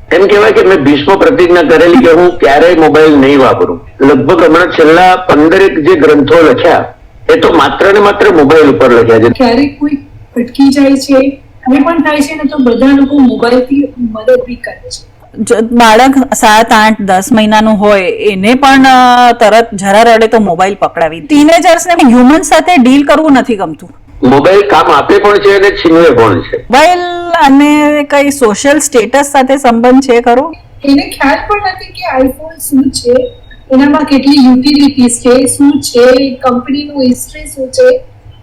એમ કહેવાય કે મેં ભીષ્મ પ્રતિજ્ઞા કરેલી કે હું ક્યારેય મોબાઈલ નહીં વાપરું. લગભગ હમણાં છેલ્લા 15 જે ગ્રંથો લખ્યા એ તો માત્ર ને માત્ર મોબાઈલ ઉપર લખ્યા છે. ક્યારેક કોઈ અટકી જાય છે, એ પણ થાય છે ને, તો બધા લોકો મોબાઈલથી મદદ બી કરે છે. બાળક 7, 8, 10 મહિનાનું હોય એને પણ તરત જરા રડે તો મોબાઈલ પકડાવી. ટીનેજર્સને હ્યુમન સાથે ડીલ કરવું નથી ગમતું. મોબાઈલ કામ આપે પણ છે અને છીનવે પણ છે. મોબાઈલ અને કઈ સોશિયલ સ્ટેટસ સાથે સંબંધ છે ખરો? એને ખ્યાલ પણ નથી કે આઈફોન શું છે, એનામાં કેટલી યુટિલિટીઝ છે, શું છે, કંપનીનું હિસ્ટ્રી શું છે.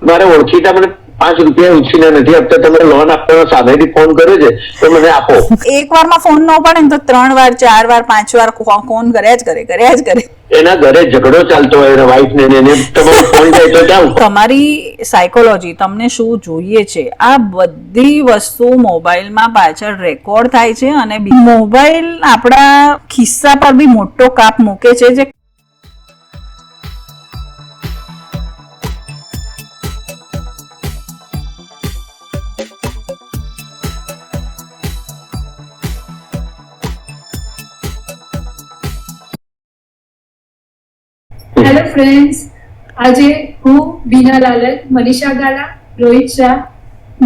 મારે ઓળખીતા મને 5 રૂપિયા ઉછીને નથી આપતા, તમે લોન આપવાનો સામેથી ફોન કર્યો છે તો મને આપો. એક વારમાં ફોન ન પડે ને તો 3 વાર 4 વાર 5 વાર ફોન કર્યા જ કરે. એના ઘરે ઝઘડો ચાલતો હોય એના વાઈફ ને એને તમારો ફોન જાય તો જાવ. તમારી સાયકોલોજી, તમને શું જોઈએ છે, આ બધી વસ્તુ મોબાઈલમાં પાછળ રેકોર્ડ થાય છે અને મોબાઈલ આપણા ખિસ્સા પર બી મોટો કાપ મૂકે છે. જે હેલો ફ્રેન્ડ્સ, આજે હું બીના લાલક, મનીષા ગાલા, રોહિત શાહ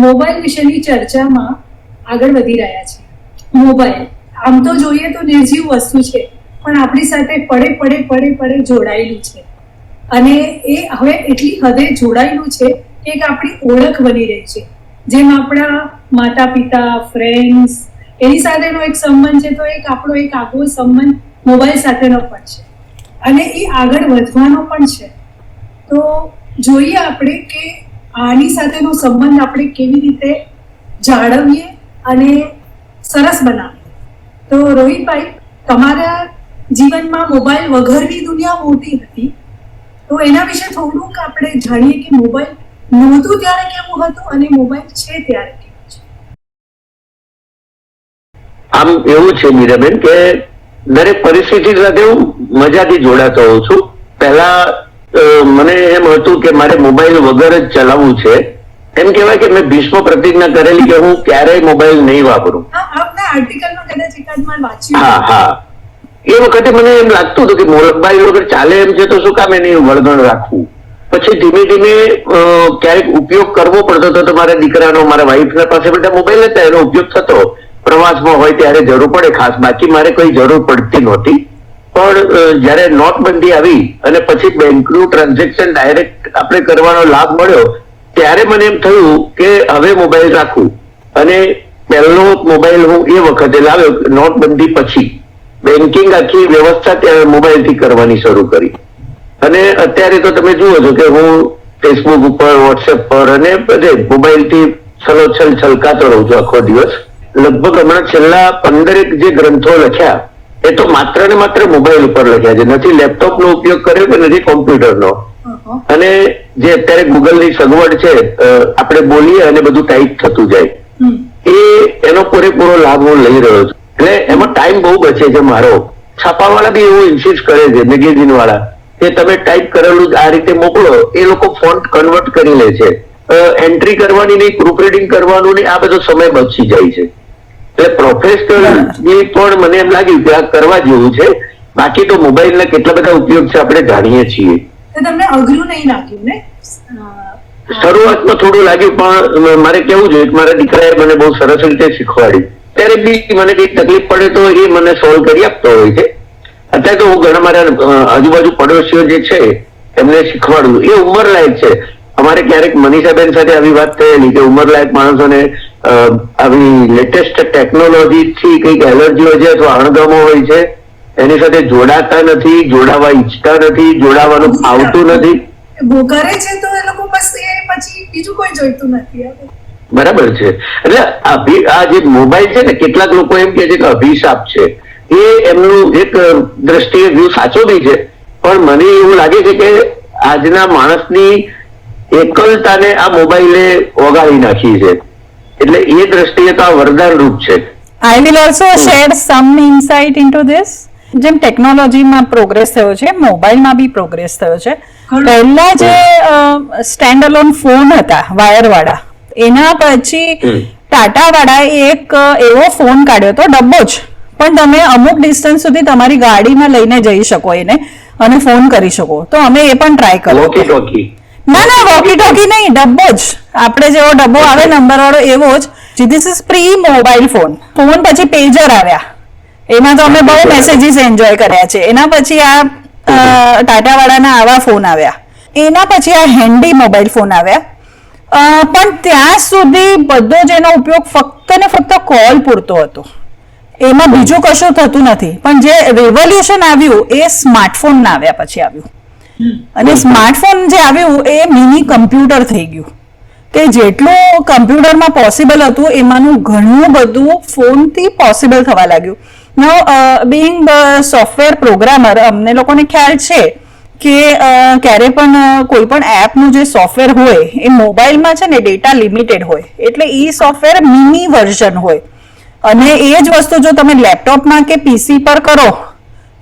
મોબાઈલ વિશેની ચર્ચામાં આગળ વધી રહ્યા છે. મોબાઈલ આમ તો જોઈએ તો નિર્જીવ વસ્તુ છે, પણ આપણી સાથે પડે જોડાયેલું છે અને એ હવે એટલી હદે જોડાયેલું છે કે એક આપણી ઓળખ બની રહી છે. જેમ આપણા માતા પિતા, ફ્રેન્ડ્સ એની સાથેનો એક સંબંધ છે, તો એક આપણો એક આગવો સંબંધ મોબાઈલ સાથેનો પણ છે અને એ આગળ વધવાનો પણ છે. તો જોઈએ આપણે કે આની સાથેનો સંબંધ આપણે કેવી રીતે જાળવીએ અને સરસ બનાવીએ. તો રોહિતભાઈ, તમારા જીવનમાં મોબાઈલ વગરની દુનિયા મોટી હતી, તો એના વિશે થોડુંક આપણે જાણીએ કે મોબાઈલ નહોતું ત્યારે કેવું હતું અને મોબાઈલ છે ત્યારે કેવું છે. આમ એવું છે મીરાબેન કે દરેક પરિસ્થિતિ સાથે હું મજાથી જોડાતો હોઉં છું. પહેલા મને એમ હતું કે મારે મોબાઈલ વગર જ ચલાવવું છે. એમ કહેવાય કે મેં ભીષ્મ પ્રતિજ્ઞા કરેલી કે હું ક્યારેય મોબાઈલ નહીં વાપરું. હા, એ વખતે મને એમ લાગતું હતું કે મોબાઈલ વગર ચાલે એમ છે તો શું કામ એની વળગણ રાખવું. પછી ધીમે ધીમે ક્યારેક ઉપયોગ કરવો પડતો હતો તો મારા દીકરાનો, મારા વાઈફના પાસે બધા મોબાઈલ હતા, એનો ઉપયોગ થતો. પ્રવાસમાં હોય ત્યારે જરૂર પડે ખાસ, બાકી મારે કોઈ જરૂર પડતી નહોતી. પણ જયારે નોટબંધી આવી અને પછી બેંકનું ટ્રાન્ઝેક્શન ડાયરેક્ટ આપણે કરવાનો લાભ મળ્યો ત્યારે મને એમ થયું કે હવે મોબાઈલ રાખવું. અને પહેલો મોબાઈલ હું એ વખતે લાવ્યો નોટબંધી પછી. બેન્કિંગ આખી વ્યવસ્થા ત્યારે મોબાઈલથી કરવાની શરૂ કરી. અને અત્યારે તો તમે જુઓ છો કે હું ફેસબુક ઉપર, વોટ્સએપ પર અને બધે મોબાઈલથી છલોછલ છલકાતો રહું છું આખો દિવસ. લગભગ હમણાં છેલ્લા 15 જે ગ્રંથો લખ્યા એ તો માત્ર ને માત્ર મોબાઈલ ઉપર લખ્યા છે. નથી લેપટોપનો ઉપયોગ કર્યો કે નથી કોમ્પ્યુટરનો. અને જે અત્યારે ગૂગલની સગવડ છે, આપણે બોલીએ અને બધું ટાઈપ થતું જાય, એનો પૂરેપૂરો લાભ હું લઈ રહ્યો છું. એટલે એમાં ટાઈમ બહુ બચે છે મારો. છાપાવાળા બી એવું ઇન્સિસ્ટ કરે છે, મેગેઝિન વાળા, કે તમે ટાઈપ કરેલું આ રીતે મોકલો. એ લોકો ફોન્ટ કન્વર્ટ કરી લે છે. એન્ટ્રી કરવાની નહીં, પ્રૂફરીડિંગ કરવાનું નહીં, આ બધો સમય બચી જાય છે. એટલે પ્રોફેશનલ પણ મને એમ લાગ્યું કે આ કરવા જેવું છે. બાકી તો મોબાઈલના કેટલા બધા ઉપયોગ છે આપણે જાણીએ છીએ. તમને અઘરું નહીં લાગ્યું ને? શરૂઆતમાં થોડું લાગ્યું, પણ મારે કેવું જોઈએ, મારા દીકરાએ મને બહુ સરસ રીતે શીખવાડ્યું. ત્યારે બી મને કઈક તકલીફ પડે તો એ મને સોલ્વ કરી આપતો હોય છે. અત્યારે તો હું ઘણા મારા આજુબાજુ પડોશીઓ જે છે એમને શીખવાડું. એ ઉંમરલાયક છે. અમારે ક્યારેક મનીષાબેન સાથે આવી વાત થયેલી કે ઉંમરલાયક માણસોને આવી લેટેસ્ટ ટેકનોલોજી થી કઈક એલર્જી હોય છે અથવા અણગમો હોય છે, એની સાથે જોડાતા નથી, જોડાવા ઈચ્છતા નથી, જોડાવાનું આવતું નથી. કરે છે તો એ લોકો બસ એ પછી બીજું કોઈ જોઈતું નથી. બરાબર છે. એટલે આ જે મોબાઈલ છે ને, કેટલાક લોકો એમ કે છે કે અભિશાપ છે. એ એમનું એક દ્રષ્ટિએ વ્યૂ સાચો બી છે, પણ મને એવું લાગે છે કે આજના માણસની એકલતાને આ મોબાઈલે ઓગાળી નાખી છે. એટલે એ દ્રષ્ટિએ તો આ વરદાન રૂપ છે. I will also share some insight into this. જેમ ટેકનોલોજીમાં પ્રોગ્રેસ થયો છે, મોબાઈલમાં બી પ્રોગ્રેસ થયો છે. પહેલા જે સ્ટેન્ડ અલોન ફોન હતા વાયર વાળા, એના પછી ટાટા વાળા એક એવો ફોન કાઢ્યો હતો, ડબ્બો જ પણ તમે અમુક ડિસ્ટન્સ સુધી તમારી ગાડીમાં લઈને જઈ શકો એને અને ફોન કરી શકો. તો અમે એ પણ ટ્રાય કર્યો. Walkie talkie? ના વોકી ટોકી નહીં, ડબ્બો જ આપણે જેવો ડબ્બો આવે નંબર વાળો એવો જ. This is pre mobile phone. Phone પછી પેજર આવ્યા, એમાં તો અમે બહુ મેસેજીસ એન્જોય કર્યા છે. એના પછી આ ટાટા વાળાના આવા ફોન આવ્યા, એના પછી આ હેન્ડી મોબાઈલ ફોન આવ્યા. પણ ત્યાં સુધી બધો જ એનો ઉપયોગ ફક્ત ને ફક્ત કોલ પૂરતો હતો, એમાં બીજું કશું થતું નથી. પણ જે રેવોલ્યુશન આવ્યું એ સ્માર્ટફોન ના આવ્યા પછી આવ્યું. અને સ્માર્ટફોન જે આવ્યું એ મિની કમ્પ્યુટર થઈ ગયું, કે જેટલું કમ્પ્યુટરમાં પોસિબલ હતું એમાંનું ઘણું બધું ફોનથી પોસિબલ થવા લાગ્યું. નાઉ બિંગ સોફ્ટવેર પ્રોગ્રામર, અમને લોકોને ખ્યાલ છે કે ક્યારે પણ કોઈ પણ એપનું જે સોફ્ટવેર હોય એ મોબાઈલમાં છે ને ડેટા લિમિટેડ હોય, એટલે એ સોફ્ટવેર મિની વર્ઝન હોય. અને એ જ વસ્તુ જો તમે લેપટોપમાં કે પીસી પર કરો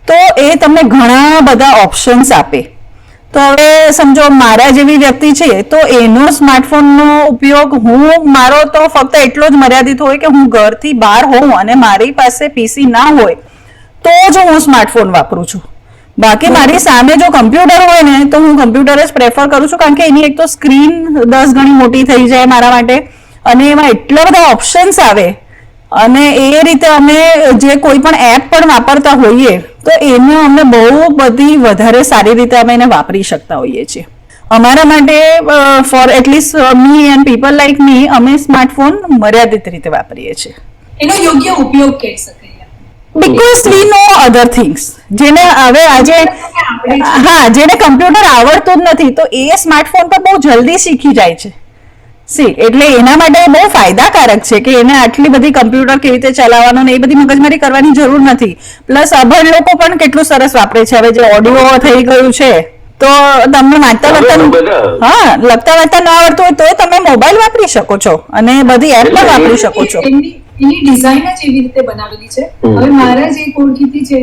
તો એ તમને ઘણા બધા ઓપ્શન્સ આપે. તો હવે સમજો મારા જેવી વ્યક્તિ છે તો એનો સ્માર્ટફોનનો ઉપયોગ મારો તો ફક્ત એટલો જ મર્યાદિત હોય કે હું ઘરથી બહાર હોઉં અને મારી પાસે પીસી ના હોય તો જ હું સ્માર્ટફોન વાપરું છું. બાકી મારી સામે જો કમ્પ્યુટર હોય ને તો હું કમ્પ્યુટર જ પ્રેફર કરું છું, કારણ કે એની એક તો સ્ક્રીન 10 ગણી મોટી થઈ જાય મારા માટે, અને એમાં એટલા બધા ઓપ્શન્સ આવે. અને એ રીતે અમે જે કોઈ પણ એપ પણ વાપરતા હોઈએ તો એને અમે બહુ બધી વધારે સારી રીતે અમે એને વાપરી શકતા હોઈએ છીએ. અમારા માટે for at least me and people like me, અમે સ્માર્ટફોન મર્યાદિત રીતે વાપરીએ છીએ. એનો યોગ્ય ઉપયોગ કહી શકાય, because we no other things. જેને હવે આજે જેને કમ્પ્યુટર આવડતું જ નથી તો એ સ્માર્ટફોન પર બહુ જલ્દી શીખી જાય છે. એટલે એના માટે બહુ ફાયદાકારક છે કે એને આટલી બધી કમ્પ્યુટર કેવી રીતે ચલાવવાનું ને એ બધી મગજમારી કરવાની જરૂર નથી. પ્લસ અભણ લોકો પણ કેટલું સરસ વાપરે છે. હવે જે ઓડિયો થઈ ગયું છે તો તમને લખતા વાંચતા ના આવડતું હોય તો તમે મોબાઈલ વાપરી શકો છો અને બધી એપ પણ વાપરી શકો છો. એની ડિઝાઇન જ એવી રીતે બનાવેલી છે. હવે મારા જે ઓળખીતી છે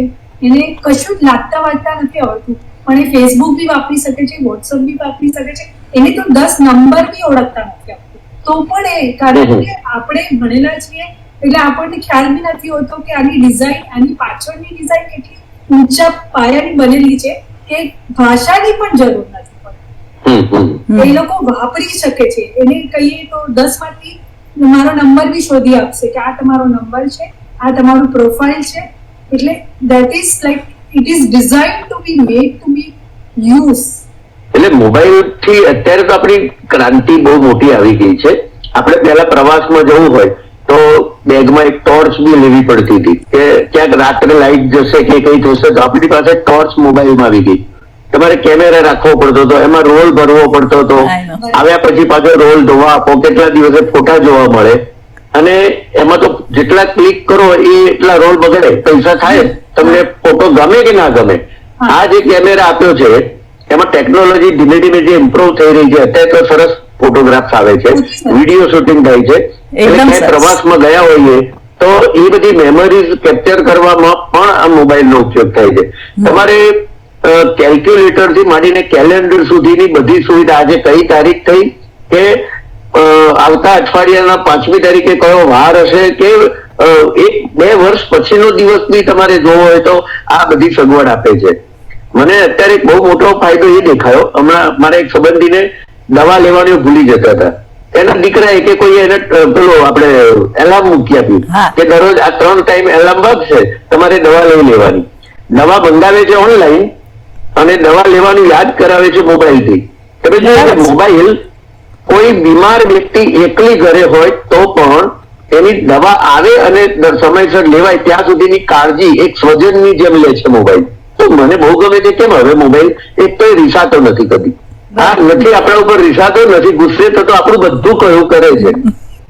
એને કશું જ લાગતા વાંચતા નથી આવડતું, પણ એ ફેસબુક બી વાપરી શકે છે, વોટ્સઅપ બી વાપરી શકે છે. એને તો 10 નંબર બી ઓળખતા નથી આવતું, તો પણ એ કારણ કે આપણે ભણેલા છીએ એટલે આપણને ખ્યાલ બી નથી હોતો કે આની ડિઝાઇન, આની પાછળની ડિઝાઇન કેટલી ઊંચા પાયાની બનેલી છે કે ભાષાની પણ જરૂર નથી પડતી. એ લોકો વાપરી શકે છે. એને કહીએ તો 10 માંથી મારો નંબર બી શોધી આપશે કે આ તમારો નંબર છે, આ તમારું પ્રોફાઇલ છે. એટલે that is like it is designed to be made to be use. એટલે મોબાઈલ થી અત્યારે તો આપણી ક્રાંતિ બહુ મોટી આવી ગઈ છે. આપણે પહેલા પ્રવાસમાં જવું હોય તો બેગમાં એક ટોર્ચ બી લેવી પડતી હતી કે ક્યાંક રાત્રે લાઈટ જશે કે કઈ થશે તો આપણી પાસે ટોર્ચ મોબાઈલમાં આવી ગઈ. તમારે કેમેરા રાખવો પડતો હતો, એમાં રોલ ભરવો પડતો હતો, આવ્યા પછી પાછો રોલ ધોવા આપો, કેટલા દિવસે ફોટા જોવા મળે, અને એમાં તો જેટલા ક્લિક કરો એ એટલા રોલ બગડે, પૈસા થાય. તમને ફોટો ગમે કે ના ગમે. આ જે કેમેરા આપ્યો છે એમાં ટેકનોલોજી ધીમે ધીમે જે ઇમ્પ્રુવ થઈ રહી છે. અત્યારે તો સરસ ફોટોગ્રાફ્સ આવે છે, વિડીયો શૂટિંગ થાય છે. એટલે પ્રવાસમાં ગયા હોઈએ તો એ બધી મેમરીઝ કેપ્ચર કરવામાં પણ આ મોબાઈલનો ઉપયોગ થાય છે. તમારે કેલ્ક્યુલેટર થી માંડીને કેલેન્ડર સુધીની બધી સુવિધા, આજે કઈ તારીખ થઈ કે આવતા અઠવાડિયાના 5મી તારીખે કયો વાર હશે કે 1-2 વર્ષ પછીનો દિવસ બી તમારે જોવો હોય તો આ બધી સગવડ આપે છે. મને અત્યારે એક બહુ મોટો ફાયદો એ દેખાયો. હમણાં મારા એક સંબંધીને દવા લેવાની ભૂલી જતા હતા. એના દીકરાએ કે કોઈ એને પેલો આપણે એલાર્મ મૂકી આપ્યું કે દરરોજ આ 3 ટાઈમ એલાર્મ વાગશે, તમારે દવા લઈ લેવાની. દવા મંગાવે છે ઓનલાઈન અને દવા લેવાનું યાદ કરાવે છે મોબાઈલથી. તમે જો મોબાઈલ કોઈ બીમાર વ્યક્તિ એકલી ઘરે હોય તો પણ એની દવા આવે અને સમયસર લેવાય ત્યાં સુધીની કાળજી એક સ્વજનની જેમ લે છે મોબાઈલ. તો મને બહુ ગમે છે. કેમ હવે મોબાઈલ એક તો રીસાતો નથી કદી. હા, નથી આપણા ઉપર રીસાતો નથી, ગુસ્સે થતો આપણું બધું કયું કરે છે.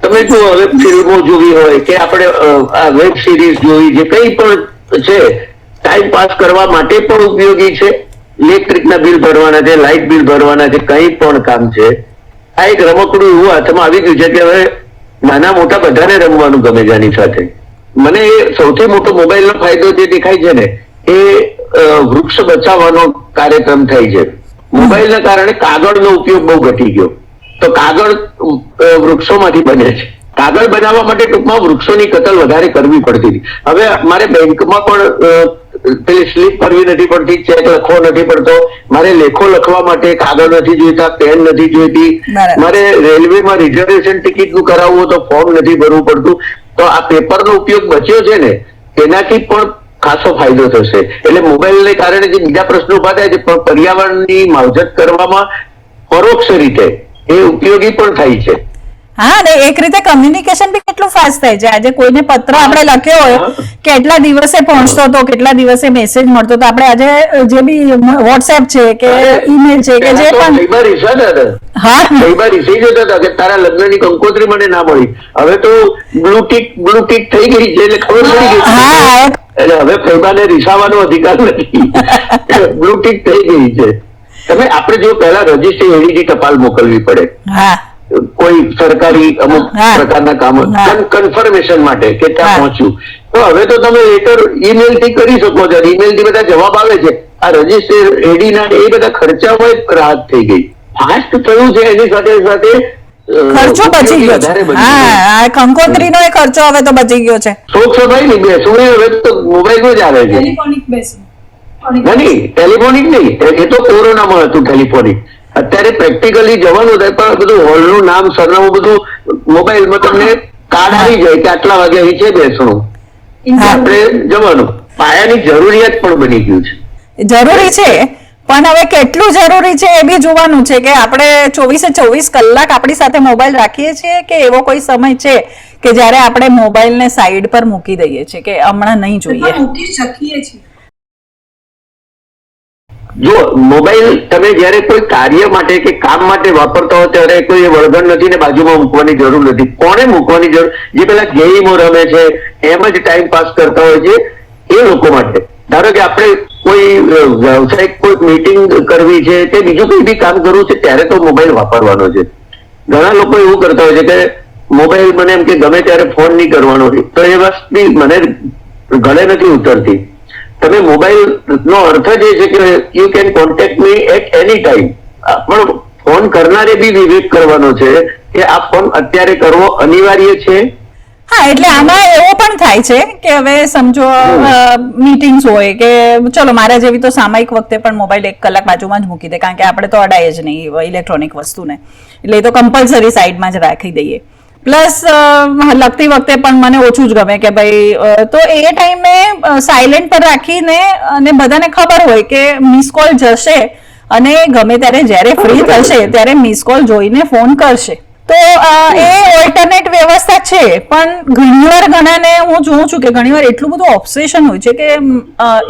તમે જો હવે ફિલ્મો જોવી હોય કે આપણે વેબ સિરીઝ જોવી, જે કઈ પણ છે ટાઈમ પાસ કરવા માટે પણ ઉપયોગી છે. ઇલેક્ટ્રિકના બિલ ભરવાના છે, લાઇટ બિલ ભરવાના છે, કઈ પણ કામ છે. આ એક રમકડું એવું હાથમાં આવી ગયું છે કે હવે નાના મોટા બધાને રમવાનું ગમે છે આની સાથે. મને સૌથી મોટો મોબાઈલનો ફાયદો જે દેખાય છે ને એ વૃક્ષ બચાવવાનો કાર્યક્રમ થાય છે. મોબાઈલના કારણે કાગળનો ઉપયોગ બહુ ઘટી ગયો. તો કાગળ વૃક્ષોમાંથી બને છે. કાગળ બનાવવા માટે ટૂંકમાં વૃક્ષોની કતલ વધારે કરવી પડતી હતી. હવે મારે બેંકમાં પણ પેલી સ્લીપ કરવી નથી પડતી, ચેક લખવો નથી પડતો, મારે લેખો લખવા માટે કાગળ નથી જોઈતા, પેન નથી જોઈતી, બરાબર. મારે રેલવેમાં રિઝર્વેશન ટિકિટ નું કરાવવું તો ફોર્મ નથી ભરવું પડતું. તો આ પેપરનો ઉપયોગ બચ્યો છે ને, તેનાથી પણ ખાસો ફાયદો થશે. એટલે મોબાઈલને કારણે જે બીજા પ્રશ્નો ઉભા થાય છે, પણ પર્યાવરણની માવજત કરવામાં પરોક્ષ રીતે એ ઉપયોગી પણ થાય છે. હા, અને એક રીતે કમ્યુનિકેશન બી કેટલું ફાસ્ટ થાય છે. આજે કોઈને પત્ર આપણે લખ્યો હોય કે એટલા દિવસે પહોંચતો હતો, કેટલા દિવસે મેસેજ મળતો હતો, આપણે આજે જે બી વોટ્સએપ છે કે ઈમેલ છે કે જે પણ કઈ વાર ઈચ્છા હતા, હા કઈ વાર ઈચ્છી જતા હતા કે તારા લગ્નની કંકોત્રી મને ના મળી. હવે તો બ્લુ ટીક થઈ ગઈ છે એટલે ખબર પડી ગઈ છે. હા એટલે હવે ફૈબાને રીસાવાનો અધિકાર નથી, બ્લુ ટીક થઈ ગઈ છે. તમે આપણે જો પહેલા રજીસ્ટ્રી એડીજી ટપાલ મોકલવી પડે હા કોઈ સરકારી અમુક હા. પ્રકારના કામો હા. કન્ફર્મેશન માટે કે હા. ત્યાં પહોંચ્યું, તો હવે તો તમે લેટર ઈમેલ થી કરી શકો છો. ઈમેલ થી બધા જવાબ આવે છે. આ રજીસ્ટર એડી ના એ બધા ખર્ચામાં રાહત થઈ ગઈ, ફાસ્ટ થયું છે. એની સાથે સાથે ખર્ચો બચી ગયો વધારે છે. બચી ગયો. હા, કંકોત્રીનો એ ખર્ચો હવે તો બચી ગયો છે. શોખ સફાઈ ની બેસવું હવે તો મોબાઈલ જ આવે છે. ટેલિફોનિક બેસવું નહીં, ટેલિફોનિક નહીં, એ તો કોરોનામાં હતું ટેલિફોનિક. અત્યારે પ્રેક્ટિકલી જવાનું થાય, પણ બધું હોલનું નામ સરનામું બધું મોબાઈલમાં તમને કાર્ડ આવી જાય કે આટલા વાગે અહીં છે બેસણું, આપણે જવાનું. પાયાની જરૂરિયાત પણ બની ગયું છે. જરૂરી છે, પણ હવે કેટલું જરૂરી છે એ બી જોવાનું છે કે આપણે 24/24 કલાક આપણી સાથે મોબાઈલ રાખીએ છીએ કે એવો કોઈ સમય છે કે જ્યારે આપણે મોબાઈલને સાઈડ પર મૂકી દઈએ છીએ કે હમણાં નહીં જોઈએ. મૂકી શકીએ છીએ. જો મોબાઈલ તમે જયારે કોઈ કાર્ય માટે કે કામ માટે વાપરતા હો ત્યારે કોઈ વળગણ નથી ને બાજુમાં મૂકવાની જરૂર નથી. કોને મૂકવાની જરૂર? જે પેલા ગેમો રમે છે, એમ જ ટાઈમ પાસ કરતા હોય છે, એ લોકો માટે. ધારો કે આપણે કોઈ વ્યવસાયિક કોઈ મીટિંગ કરવી છે કે બીજું કોઈ બી કામ કરવું છે ત્યારે તો મોબાઈલ વાપરવાનો છે. ઘણા લોકો એવું કરતા હોય છે કે મોબાઈલ મને એમ કે ગમે ત્યારે ફોન નહીં કરવાનો, તો એ વસ્તુ મને ગળે નથી ઉતરતી. તમે મોબાઈલ નો અર્થ જ એ છે કે you can contact me at any time. પણ ફોન કરનારે બી વિવેક કરવાનો છે કે આ ફોન અત્યારે કરવો અનિવાર્ય છે. હા, એટલે આમાં એવો પણ થાય છે કે હવે સમજો મીટિંગ્સ હોય કે ચલો મારા જેવી તો સામાયિક વખતે પણ મોબાઈલ 1 કલાક બાજુમાં જ મૂકી દે, કારણ કે આપણે તો અડાય જ નહીં ઇલેક્ટ્રોનિક વસ્તુને, એટલે એ તો કમ્પલસરી સાઈડમાં જ રાખી દઈએ. પ્લસ લખતી વખતે પણ મને ઓછું જ ગમે કે ભાઈ, તો એ ટાઈમે સાયલેન્ટ પર રાખીને, અને બધાને ખબર હોય કે મિસ કોલ જશે અને ગમે ત્યારે જ્યારે ફ્રી થશે ત્યારે મિસ કોલ જોઈને ફોન કરશે. તો એ ઓલ્ટરનેટ વ્યવસ્થા છે. પણ ઘણીવાર ઘણાને હું જોઉં છું કે ઘણીવાર એટલું બધું ઓબ્સેશન હોય છે કે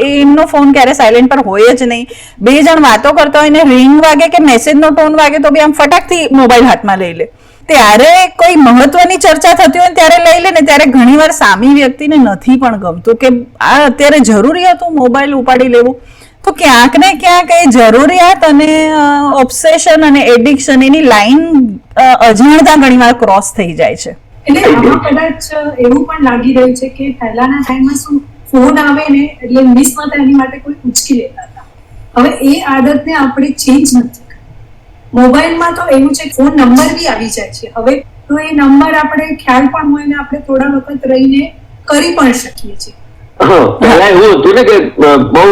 એમનો ફોન ક્યારે સાયલેન્ટ પર હોય જ નહીં. બે જણ વાતો કરતા હોય ને રિંગ વાગે કે મેસેજનો ટોન વાગે તો બી આમ ફટાકથી મોબાઈલ હાથમાં લઈ લે. ત્યારે કોઈ મહત્વની ચર્ચા થતી હોય ત્યારે લઈ લે ને ત્યારે ઘણીવાર સામી વ્યક્તિને નથી પણ ગમતું કે આ અત્યારે જરૂરી હતું મોબાઈલ ઉપાડી લેવું. તો ક્યાંક ને ક્યાંક એ જરૂરિયાત અને ઓબ્સેશન અને એડિક્શન એની લાઈન અજાણતા ઘણીવાર ક્રોસ થઈ જાય છે. એટલે આમાં કદાચ એવું પણ લાગી રહ્યું છે કે પહેલાના ટાઈમમાં શું ફોન આવે ને એટલે મિસ ન થાય એની માટે કોઈ ઉચકી લેતા હતા. હવે એ આદતને આપણે ચેન્જ નથી. મોબાઈલમાં તો એવું છે ફોન નંબર બી આવી જાય છે હવે, તો એ નંબર આપણે ખ્યાલ પણ હોય ને આપણે થોડા વખત રહીને કરી પણ શકીએ છીએ. પેલા એવું હતું ને કે બહુ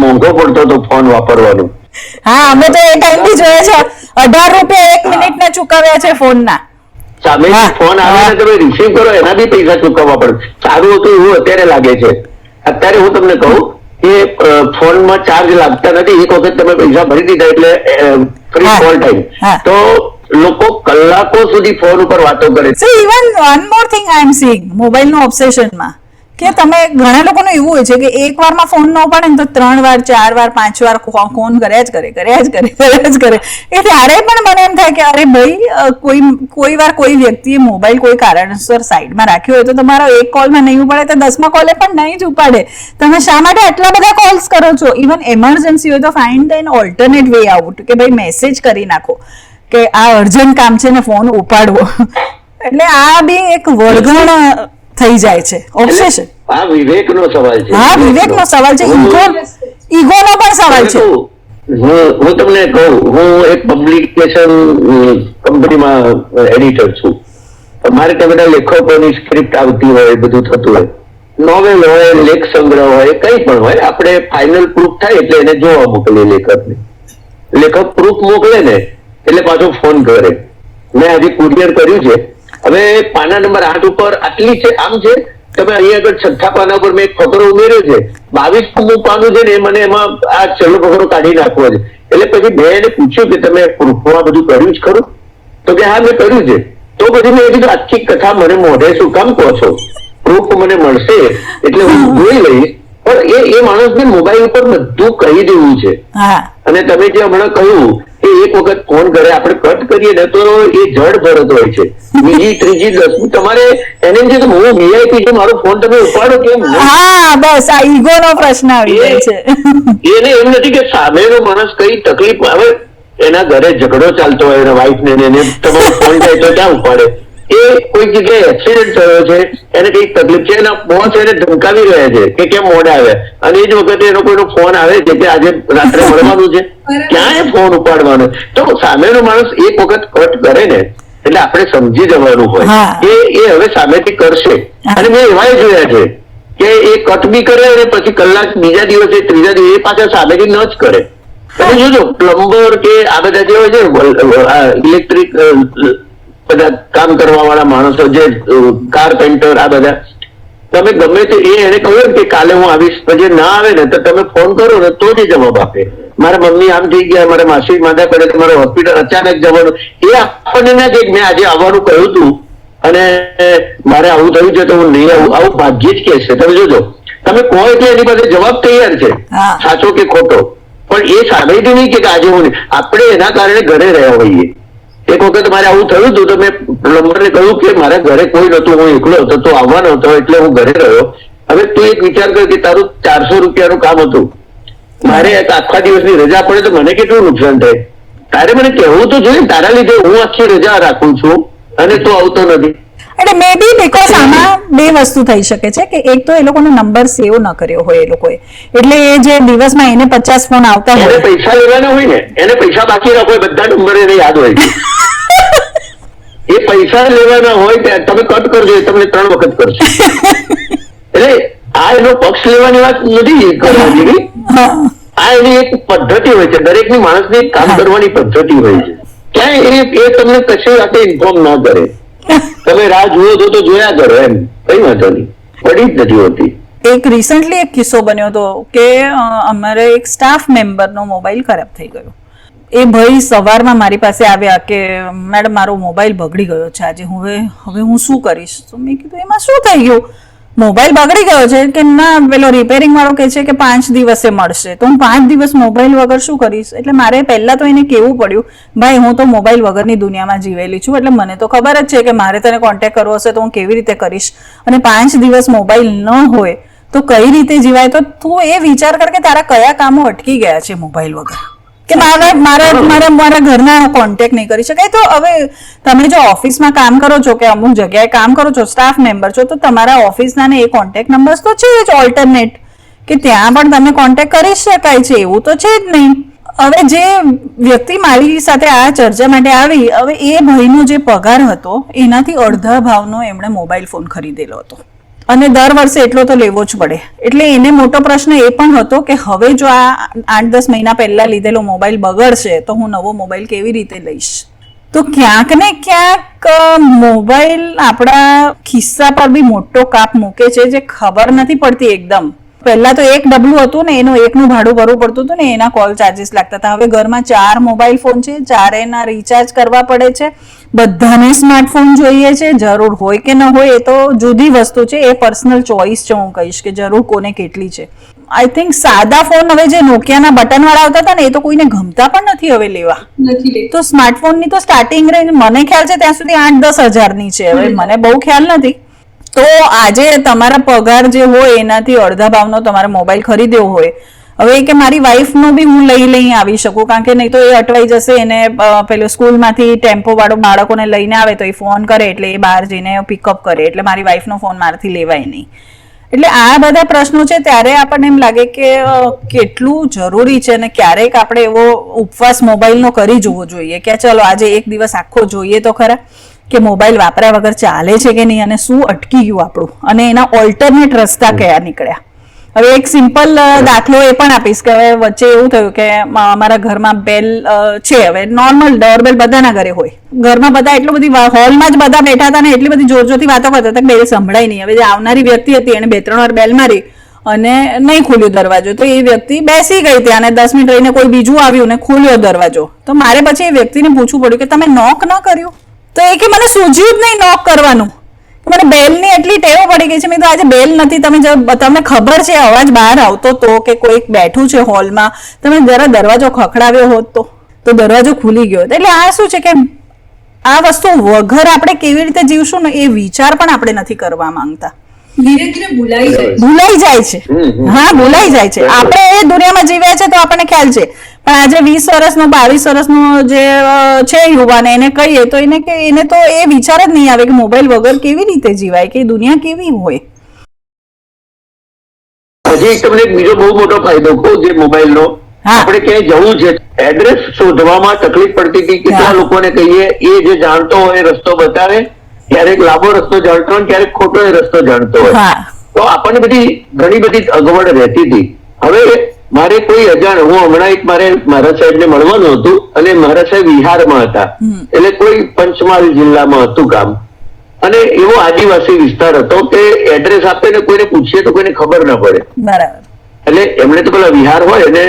મોંઘો પડતો હતો ફોન વાપરવાનો. હા, અમે તો એ ટાઈમ બી જોયે છે 18 રૂપિયા 1 મિનિટ ના ચૂકવ્યા છે ફોનના. સામે ફોન આવે ને તમે રિસીવ કરો એના બી પૈસા ચૂકવવા પડે. સારું હતું એવું અત્યારે લાગે છે. અત્યારે હું તમને કહું કે ફોનમાં ચાર્જ લાગતા નથી. એક વખત તમે પૈસા ભરી દીધા એટલે ફ્રી કોલ ટાઈમ. તો લોકો કલાકો સુધી ફોન ઉપર વાતો કરે છે. Even one more thing I am seeing મોબાઈલનો ઓબ્સેશનમાં કે તમે ઘણા લોકોનું એવું હોય છે કે એક વારમાં ફોન ન ઉપાડે ને તો 3 વાર 4 વાર 5 વાર ફોન કર્યા જ કરે. એ ત્યારે પણ મને એમ થાય કે અરે ભાઈ, કોઈ વાર કોઈ વ્યક્તિએ મોબાઈલ કોઈ કારણસર સાઈડમાં રાખ્યો હોય તો તમારો એક કોલમાં નહીં ઉપાડે તો 10મા કોલે પણ નહીં જ ઉપાડે. તમે શા માટે આટલા બધા કોલ્સ કરો છો? ઇવન એમરજન્સી હોય તો find N alternate way out કે ભાઈ મેસેજ કરી નાખો કે આ અર્જન્ટ કામ છે ને ફોન ઉપાડવો. એટલે આ બી એક વળગણ થઈ જાય છે, ઓબ્સેશન. આ વિવેકનો સવાલ છે. હા, વિવેકનો સવાલ છે, ઈગોનો પણ સવાલ છે. હું તમને કહું, હું એક પબ્લિકેશન કંપનીમાં એડિટર છું. મારે ત્યાં બધા લેખકોની સ્ક્રિપ્ટ આવતી હોય, બધું થતું હોય, નોવેલ હોય, લેખ સંગ્રહ હોય, કઈ પણ હોય, આપણે ફાઇનલ પ્રૂફ થાય એટલે એને જોવા મોકલીએ લેખકને. લેખક પ્રૂફ મોકલે ને એટલે પાછો ફોન કરે. મેં આજે કુરિયર કર્યું છે, હવે પાના નંબર 8 ઉપર આટલી છે, આમ છે, તમે અહીંયા આગળ 6થા પાના ઉપર મેં એક ફકરો ઉમેર્યો છે, 22મું પાનું છે ને એ મને એમાં આ છેલ્લો ફકરો કાઢી નાખવો છે. એટલે પછી મેં એને પૂછ્યું કે તમે પ્રૂફમાં બધું કર્યું જ ખરું? તો કે હા મેં કર્યું છે. તો પછી મેં કીધું આખી કથા મને મોઢે શું કામ કહો છો? પ્રૂફ મને મળશે એટલે હું જોઈ લઈશ. પણ એ માણસને મોબાઈલ ઉપર બધું કહી દેવું છે. અને તમે જે હમણાં કહ્યું કે એક વખત ફોન કરે, આપણે કટ કરીએ ને તો એ જડ ભરત હોય છે, બીજી ત્રીજી 10મી તમારે એને એમ છે કે હું વીઆઈપી છું, મારો ફોન તમે ઉપાડો કેમ? બસ આ ઈગોનો પ્રશ્ન આવી જાય છે. એને એમ નથી કે સામેનો માણસ કઈ તકલીફ આવે, એના ઘરે ઝઘડો ચાલતો હોય એના વાઈફ ને, એને તમારો ફોન જાય તો ક્યાં ઉપાડે? એ કોઈ જગ્યાએ એક્સિડન્ટ થયો છે, એને કઈ તકલીફ છે, એના બોસ એને ધમકાવી રહ્યા છે કે કેમ મોડા આવ્યા, અને એ જ વખતે એનો કોઈનો ફોન આવે છે કે આજે રાત્રે મળવાનું છે, ક્યાં એ ફોન ઉપાડવાનો? તો સામેનો માણસ એક વખત કટ કરે ને એટલે આપણે સમજી જવાનું હોય કે એ હવે સામેથી કરશે. અને મેં એવા જોયા છે કે એ કટ બી કરે અને પછી કલાક બીજા દિવસે ત્રીજા દિવસે એ પાછા સામેથી ન જ કરે. તમે જોજો પ્લમ્બર કે આ બધા જે હોય છે ઇલેક્ટ્રિક બધા કામ કરવા વાળા માણસો, જે કારપેન્ટર, આ બધા, તમે ગમે તે એને કહ્યું કે કાલે હું આવીશ, પછી ના આવે ને તો તમે ફોન કરો ને તો જ જવાબ આપે. મારા મમ્મી આમ થઈ ગયા, મારા માસી માંદા પડે, તમારે હોસ્પિટલ અચાનક જવાનું, એ આપણને ના કે મેં આજે આવવાનું કહ્યું હતું અને મારે આવું થયું છે તો હું નહીં આવું, આવું ભાગ્યે જ કે છે. તમે જોજો, તમે કહો એટલે એની પાસે જવાબ તૈયાર છે, સાચો કે ખોટો. પણ એ સામેથી નહીં કે આજે હું નહીં, આપણે એના કારણે ઘરે રહ્યા હોઈએ. એક વખત મારે આવું થયું હતું તો મેં પ્લમ્બરને કહ્યું કે મારા ઘરે કોઈ નતું, હું એકલો હતો, તો આવવાનો હતો એટલે હું ઘરે રહ્યો. હવે તું એક વિચાર કર કે તારું 400 રૂપિયાનું કામ હતું, મારે આખા દિવસની રજા પડે તો મને કેટલું નુકસાન થાય? તારે મને કહેવું તો જોઈએ, તારા લીધે હું આખી રજા રાખું છું અને તું આવતો નથી. એટલે મે બી બીકોઝ આમાં બે વસ્તુ થઈ શકે છે કે એક તો એ લોકોનો નંબર સેવ ન કર્યો હોય એ લોકોએ, એટલે એ જે દિવસમાં એને 50 ફોન આવતા હોય, એને પૈસા લેવાના હોય ને, એને પૈસા બાકી રાખો હોય, બધા નંબર એને યાદ હોય છે. એ પૈસા લેવાના હોય તમે કટ કરજો, તમને 3 વખત કરશે. એટલે આ એનો પક્ષ લેવાની વાત નથી કરવા જેવી, આ એની એક પદ્ધતિ હોય છે, દરેકની માણસની એક કામ કરવાની પદ્ધતિ હોય છે. ક્યાંય એ તમને કશી વાતે ઇન્ફોર્મ ના કરે, તમે રાહ જુઓ તો જોયા કરો, એમ કઈ વાંધો નહીં, પડી જ નથી હોતી. એક રિસન્ટલી એક કિસ્સો બન્યો હતો કે અમારે એક સ્ટાફ મેમ્બરનો મોબાઈલ ખરાબ થઈ ગયો. એ ભાઈ સવારમાં મારી પાસે આવ્યા કે મેડમ મારો મોબાઈલ બગડી ગયો છે આજે, હવે હું શું કરીશ? તો મેં કીધું એમાં શું થઈ ગયું, મોબાઈલ બગડી ગયો છે કે ના, પેલો રિપેરિંગ વાળો કહે છે કે 5 દિવસે મળશે. તો હું 5 દિવસ મોબાઈલ વગર શું કરીશ? એટલે મારે પહેલા તો એને કહેવું પડ્યું, ભાઈ હું તો મોબાઈલ વગરની દુનિયામાં જીવેલી છું, એટલે મને તો ખબર જ છે કે મારે તને કોન્ટેક્ટ કરવો હશે તો હું કેવી રીતે કરીશ, અને 5 દિવસ મોબાઈલ ન હોય તો કઈ રીતે જીવાય? તો તું એ વિચાર કર કે તારા કયા કામો અટકી ગયા છે મોબાઈલ વગર, કે મારા ઘરના કોન્ટેક્ટ નહીં કરી શકાય. તો હવે તમે જો ઓફિસમાં કામ કરો છો કે અમુક જગ્યાએ કામ કરો છો, સ્ટાફ મેમ્બર છો, તો તમારા ઓફિસના ને એ કોન્ટેક્ટ નંબર્સ તો છે જ ઓલ્ટરનેટ, કે ત્યાં પણ તમે કોન્ટેક્ટ કરી શકાય છે, એવું તો છે જ નહીં. હવે જે વ્યક્તિ મારી સાથે આ ચર્ચા માટે આવી, હવે એ ભાઈનો જે પગાર હતો એનાથી અડધા ભાવનો એમણે મોબાઈલ ફોન ખરીદેલો હતો, અને દર વર્ષે એટલો તો લેવો જ પડે. એટલે એને મોટો પ્રશ્ન એ પણ હતો કે હવે જો આ 8-10 મહિના પહેલા લીધેલો મોબાઈલ બગડશે તો હું નવો મોબાઈલ કેવી રીતે લઈશ? તો ક્યાંક ને ક્યાંક મોબાઈલ આપણા ખિસ્સા પર બી મોટો કાપ મૂકે છે, જે ખબર નથી પડતી એકદમ. પહેલા તો એક ડબલું હતું ને એનું એકનું ભાડું ભરવું પડતું હતું ને એના કોલ ચાર્જીસ લાગતા હતા. હવે ઘરમાં 4 મોબાઈલ ફોન છે, 4એના રિચાર્જ કરવા પડે છે, બધાને સ્માર્ટફોન જોઈએ છે. જરૂર હોય કે ન હોય એ તો જુદી વસ્તુ છે, એ પર્સનલ ચોઇસ છે. હું કહીશ કે જરૂર કોને કેટલી છે. આઈ થિંક સાદા ફોન હવે જે નોકિયાના બટન વાળા આવતા હતા ને એ તો કોઈને ગમતા પણ નથી હવે લેવા. તો સ્માર્ટફોનની તો સ્ટાર્ટિંગ રેન્જ મને ખ્યાલ છે ત્યાં સુધી 8-10 હજારની છે. હવે મને બહુ ખ્યાલ નથી. તો આજે તમારા પગાર જે હોય એનાથી અડધા ભાવનો તમારે મોબાઈલ ખરીદ્યો હોય, હવે કે મારી વાઈફનો બી હું લઈ આવી શકું, કારણ કે નહીં તો એ અટવાઈ જશે. એને પેલું સ્કૂલમાંથી ટેમ્પો વાળો બાળકોને લઈને આવે તો એ ફોન કરે એટલે એ બહાર જઈને પિકઅપ કરે, એટલે મારી વાઈફનો ફોન મારાથી લેવાય નહીં. એટલે આ બધા પ્રશ્નો છે. ત્યારે આપણને એમ લાગે કે કેટલું જરૂરી છે, અને ક્યારેક આપણે એવો ઉપવાસ મોબાઈલનો કરી જવો જોઈએ કે ચલો આજે એક દિવસ આખો જોઈએ તો ખરા. કે મોબાઈલ વાપર્યા વગર ચાલે છે કે નહીં અને શું અટકી ગયું આપણું અને એના ઓલ્ટરનેટ રસ્તા કયા નીકળ્યા. હવે એક સિમ્પલ દાખલો એ પણ આપીશ કે હવે વચ્ચે એવું થયું કે અમારા ઘરમાં બેલ છે, હવે નોર્મલ ડોરબેલ બધાના ઘરે હોય, ઘરમાં બધા એટલું બધી હોલમાં જ બધા બેઠા હતા ને એટલી બધી જોર જોરથી વાતો કરતા હતા કે બેલ સંભળાય નહીં. હવે જે આવનારી વ્યક્તિ હતી એને 2-3 વાર બેલ મારી અને નહીં ખુલ્યો દરવાજો, તો એ વ્યક્તિ બેસી ગઈ ત્યાં અને 10 મિનિટ રહીને કોઈ બીજું આવ્યું ને ખુલ્યો દરવાજો. તો મારે પછી એ વ્યક્તિને પૂછવું પડ્યું કે તમે નોક ન કર્યું? તો એ કે મને સૂઝ્યું જ નહીં નોક કરવાનું, મને બેલની એટલી ટેવ પડી ગઈ છે. મેં તો આજે બેલ નથી, તમને ખબર છે અવાજ બહાર આવતો તો કે કોઈક બેઠું છે હોલમાં, તમે જરા દરવાજો ખખડાવ્યો હોત તો દરવાજો ખુલી ગયો. એટલે આ શું છે કે આ વસ્તુ વગર આપણે કેવી રીતે જીવશું ને એ વિચાર પણ આપણે નથી કરવા માંગતા. ધીરે ધીરે ભૂલાઈ જાય છે. હા, ભૂલાઈ જાય છે. આપણે એ દુનિયામાં જીવ્યા છે તો આપણને ખ્યાલ છે, પણ આજે 20 વર્ષનો 22 વર્ષનો જે છે યુવાન એને કહીએ તો એને તો એ વિચાર જ નહીં આવે કે મોબાઈલ વગર કેવી રીતે જીવાય, કે દુનિયા કેવી હોય. હજી તમને એક બીજો બહુ મોટો ફાયદો કહું જે મોબાઈલનો, આપણે ક્યાંય જવું છે એડ્રેસ શોધવામાં તકલીફ પડતી હતી, કેટલા લોકોને કહીએ એ જે જાણતો હોય રસ્તો બતાવે, ક્યારેક લાંબો રસ્તો જાણતો હોય ક્યારેક ખોટો રસ્તો જાણતો હોય, તો આપણને ઘણી બધી અગવડ રહેતી હતી. હવે મારે કોઈ અજાણ, હું હમણાં મારા સાહેબ ને મળવાનું હતું અને મારા સાહેબ બિહારમાં હતા, એટલે કોઈ પંચમહાલ જિલ્લામાં હતું ગામ, અને એવો આદિવાસી વિસ્તાર હતો કે એડ્રેસ આપે ને કોઈને પૂછીએ તો કોઈને ખબર ના પડે. એટલે એમણે તો પેલા વિહાર હોય ને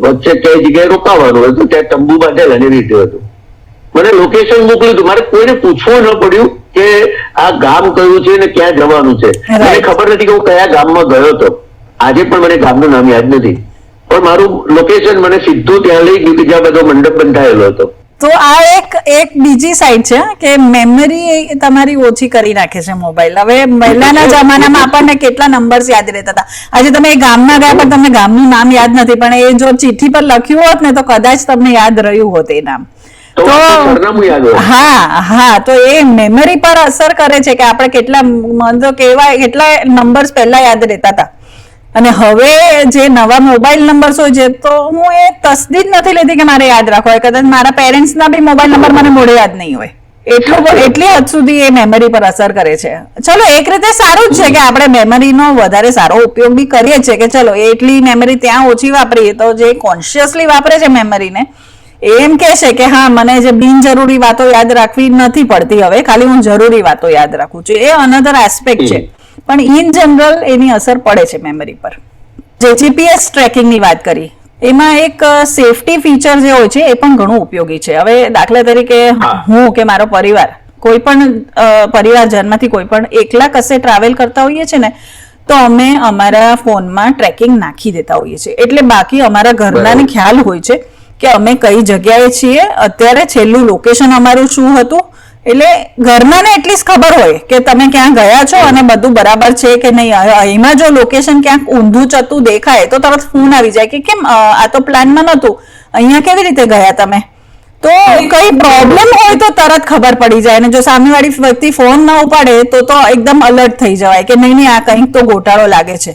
વચ્ચે કઈ જગ્યાએ રોકાવાનું હતું, ત્યાં તંબુ બાંધેલા એવી રીતે હતું. મને લોકેશન મોકલ્યું હતું, મારે કોઈને પૂછવું ન પડ્યું કે આ ગામ કયું છે ને ક્યાં જવાનું છે. મને ખબર નથી કે હું કયા ગામમાં ગયો હતો, આજે પણ મને ગામનું નામ યાદ નથી, પણ મારું લોકેશન મને સીધું ત્યાં લઈ ગયું કે જ્યાં બધો મંડપ બંધાયેલો હતો. તો આ એક બીજી સાઈડ છે કે મેમરી તમારી ઓછી કરી નાખે છે મોબાઈલ. હવે પહેલાના જમાનામાં આપણને કેટલા નંબર્સ યાદ રહેતા હતા, આજે તમે ગામમાં ગયા પણ તમને ગામનું નામ યાદ નથી, પણ એ જો ચિઠ્ઠી પર લખ્યું હોત ને તો કદાચ તમને યાદ રહ્યું હોત એ નામ. તો હા, તો એ મેમરી પર અસર કરે છે કે આપણે કેટલા નંબર્સ પહેલા યાદ રહેતા હતા. અને હવે જે નવા મોબાઈલ નંબર્સ હોય છે તો હું એ તસદીદ નથી લેતી કે મારે યાદ રાખવો હોય, કદાચ મારા પેરેન્ટ્સના બી મોબાઈલ નંબર મને મોઢે યાદ નહીં હોય, એટલી હદ સુધી એ મેમરી પર અસર કરે છે. ચલો એક રીતે સારું જ છે કે આપણે મેમરીનો વધારે સારો ઉપયોગ બી કરીએ છીએ કે ચલો એટલી મેમરી ત્યાં ઓછી વાપરીએ, તો જે કોન્શિયસલી વાપરે છે મેમરીને એમ કે છે કે હા મને જે બિનજરૂરી વાતો યાદ રાખવી નથી પડતી, હવે ખાલી હું જરૂરી વાતો યાદ રાખું છું. એ અનધર એસ્પેક્ટ છે, પણ ઇન જનરલ એની અસર પડે છે મેમરી પર. જે જીપીએસ ટ્રેકિંગની વાત કરી એમાં એક સેફટી ફીચર જે હોય છે એ પણ ઘણું ઉપયોગી છે. હવે દાખલા તરીકે હું કે મારો પરિવાર, કોઈ પણ પરિવારજનમાંથી કોઈ પણ એકલા કશે ટ્રાવેલ કરતા હોઈએ છે ને તો અમે અમારા ફોનમાં ટ્રેકિંગ નાખી દેતા હોઈએ છીએ, એટલે બાકી અમારા ઘરનાને ખ્યાલ હોય છે કે અમે કઈ જગ્યાએ છીએ, અત્યારે છેલ્લું લોકેશન અમારું શું હતું, એટલે ઘરનાને એટલી ખબર હોય કે તમે ક્યાં ગયા છો અને બધું બરાબર છે કે નહીં. એમાં જો લોકેશન ક્યાંક ઊંધું ચતું દેખાય તો તરત ફોન આવી જાય કે કેમ આ તો પ્લાનમાં નહોતું, અહીંયા કેવી રીતે ગયા તમે. તો કઈ પ્રોબ્લેમ હોય તો તરત ખબર પડી જાય, અને જો સામેવાળી વ્યક્તિ ફોન ન ઉપાડે તો એકદમ અલર્ટ થઈ જવાય કે નહીં આ કંઈક તો ગોટાળો લાગે છે.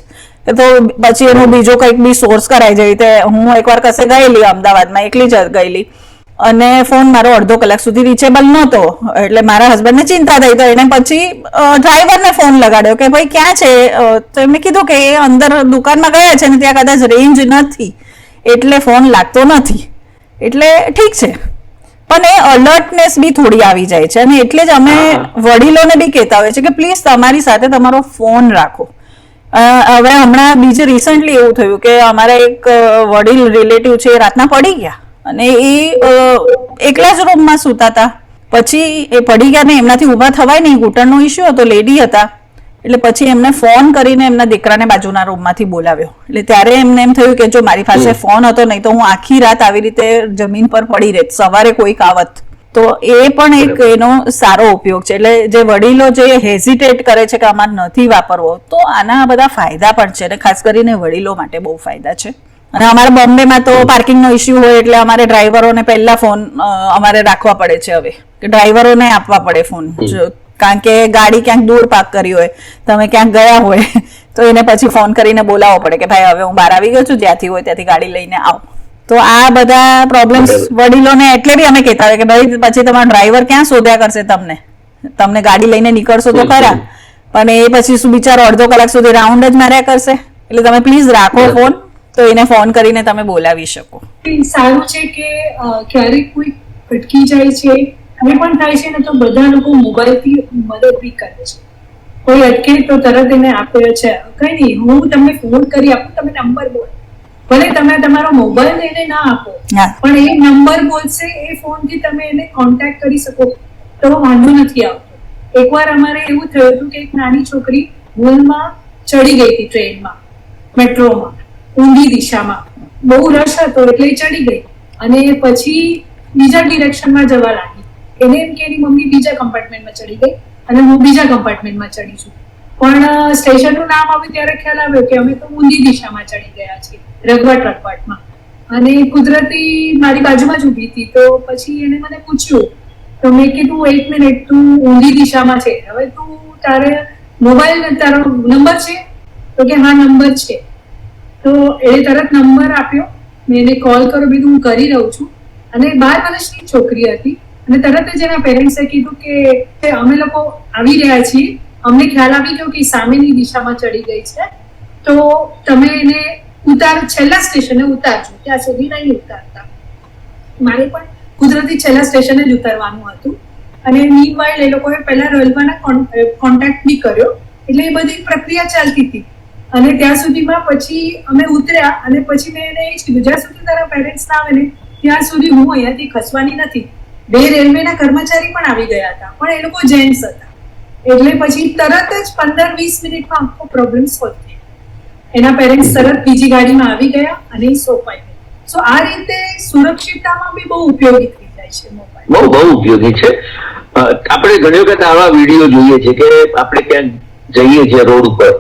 તો પછી એનો બીજો કંઈક બી સોર્સ કરાય જાય. રીતે હું એકવાર કશે ગયેલી અમદાવાદમાં, એકલી જ ગયેલી અને ફોન મારો અડધો કલાક સુધી રીચેબલ નહોતો, એટલે મારા હસબન્ડને ચિંતા થઈ, તો એને પછી ડ્રાઈવરને ફોન લગાડ્યો કે ભાઈ ક્યાં છે, તો એમને કીધું કે એ અંદર દુકાનમાં ગયા છે ને ત્યાં કદાચ રેન્જ નથી એટલે ફોન લાગતો નથી. એટલે ઠીક છે, પણ એ અલર્ટનેસ બી થોડી આવી જાય છે, અને એટલે જ અમે વડીલોને બી કહેતા હોય છે કે પ્લીઝ તમારી સાથે તમારો ફોન રાખો. હવે હમણાં બીજે રિસન્ટલી એવું થયું કે અમારા એક વડીલ રિલેટિવ છે એ રાતના પડી ગયા અને એ એકલા જ રૂમમાં સૂતા હતા, પછી એ પડી ગયા ને એમનાથી ઊભા થવાય નહીં, ઘૂંટણનો ઇસ્યુ હતો, લેડી હતા, એટલે પછી એમને ફોન કરીને એમના દીકરાને બાજુના રૂમમાંથી બોલાવ્યો. એટલે ત્યારે એમને એમ થયું કે જો મારી પાસે ફોન હતો નહીં તો હું આખી રાત આવી રીતે જમીન પર પડી રહેત, સવારે કોઈક આવત. તો એ પણ એક એનો સારો ઉપયોગ છે. એટલે જે વડીલો જે હેઝિટેટ કરે છે કે અમારે નથી વાપરવો, તો આના બધા ફાયદા પણ છે, અને ખાસ કરીને વડીલો માટે બહુ ફાયદા છે. અને અમારા બોમ્બેમાં તો પાર્કિંગનો ઇસ્યુ હોય એટલે અમારે ડ્રાઈવરોને પહેલા ફોન અમારે રાખવા પડે છે, હવે કે ડ્રાઈવરોને આપવા પડે ફોન, કારણ કે ગાડી ક્યાંક દૂર પાર્ક કરી હોય, તમે ક્યાંક ગયા હોય તો એને પછી ફોન કરીને બોલાવવો પડે કે ભાઈ હવે હું બહાર આવી ગયો છું, જ્યાંથી હોય ત્યાંથી ગાડી લઈને આવો. તો આ બધા પ્રોબ્લેમ્સ વડીલોને એટલે બી અમે કહેતા હોય કે ભાઈ પછી તમારો ડ્રાઈવર ક્યાં શોધ્યા કરશે તમને ગાડી લઈને નીકળશો તો ખરા, પણ એ પછી શું બિચારો અડધો કલાક સુધી રાઉન્ડ જ માર્યા કરશે. એટલે તમે પ્લીઝ રાખો ફોન, તો એને ફોન કરીને તમે બોલાવી શકો. સારું છે કે ક્યારેક કોઈ અટકી જાય છે, એ પણ થાય છે ને, તો બધા લોકો મોબાઈલથી મદદ બી કરે છે. કોઈ અટકે તો તરત એને આપે છે, કઈ નહીં હું તમને ફોન કરી આપું, તમે નંબર બોલો, ભલે તમે તમારો મોબાઈલ એને ના આપો પણ એ નંબર બોલશે, એ ફોનથી તમે એને કોન્ટેક્ટ કરી શકો તો વાંધો નથી આવતો. એકવાર અમારે એવું થયું હતું કે એક નાની છોકરી ભૂલમાં ચડી ગઈ હતી ટ્રેનમાં, મેટ્રોમાં, ઊંધી દિશામાં, બહુ રશ હતો એટલે ચડી ગઈ અને પછી બીજા ડિરેક્શનમાં જવા લાગી. એને એમ કે એની મમ્મી બીજા કમ્પાર્ટમેન્ટમાં ચડી ગઈ અને હું બીજા કમ્પાર્ટમેન્ટમાં ચડી છું, પણ સ્ટેશનનું નામ આવ્યું ત્યારે ખ્યાલ આવ્યો કે અમે તો ઊંધી દિશામાં ચડી ગયા છીએ, રઘવાટમાં. અને કુદરતી મારી બાજુમાં જ ઊભી હતી, તો પછી એને મને પૂછ્યું, તો મેં કીધું 1 મિનિટ, તું ઊંધી દિશામાં છે, હવે તું તારે મોબાઈલ તારો નંબર છે? તો કે હા નંબર છે. તો એ તરત નંબર આપ્યો, મેં એને કોલ કર્યો, બીજું હું કરી રહું છું. અને 12 વર્ષની છોકરી હતી અને તરત જ એના પેરેન્ટ્સે કીધું કે અમે લોકો આવી રહ્યા છીએ, અમને ખ્યાલ આવી ગયો કે સામેની દિશામાં ચડી ગઈ છે, તો તમે એને છેલ્લા સ્ટેશને ઉતારજો, ત્યાં સુધી નહીં ઉતારતા. મારે પણ કુદરતી છેલ્લા સ્ટેશને જ ઉતારવાનું હતું અને મીનવાઇલ એ લોકોએ પહેલા રેલવેના કોન્ટેક્ટ બી કર્યો, એટલે એ બધી પ્રક્રિયા ચાલતી હતી. અને ત્યાં સુધીમાં પછી અમે ઉતર્યા અને પછી મેં એને એ જ કીધું, જ્યાં સુધી તારા પેરેન્ટ્સ ના આવે ને ત્યાં સુધી હું અહીંયાથી ખસવાની નથી. 2 રેલવેના કર્મચારી પણ આવી ગયા હતા, પણ એ લોકો જેન્ટ્સ હતા, એટલે પછી તરત જ 15-20 મિનિટમાં આખો પ્રોબ્લેમ સોલ્વ થયો. એના પેરેન્ટ્સ તરત બીજી ગાડીમાં આવી ગયા અને સોંપાઈ ગઈ. સો આ રીતે સુરક્ષિતતામાં બી બહુ ઉપયોગી થઈ જાય છે મોબાઈલ. બહુ ઉપયોગી છે. આપણે ઘણી વખત આવા વિડીયો જોઈએ છે કે આપણે ક્યાંક જઈએ છીએ રોડ ઉપર,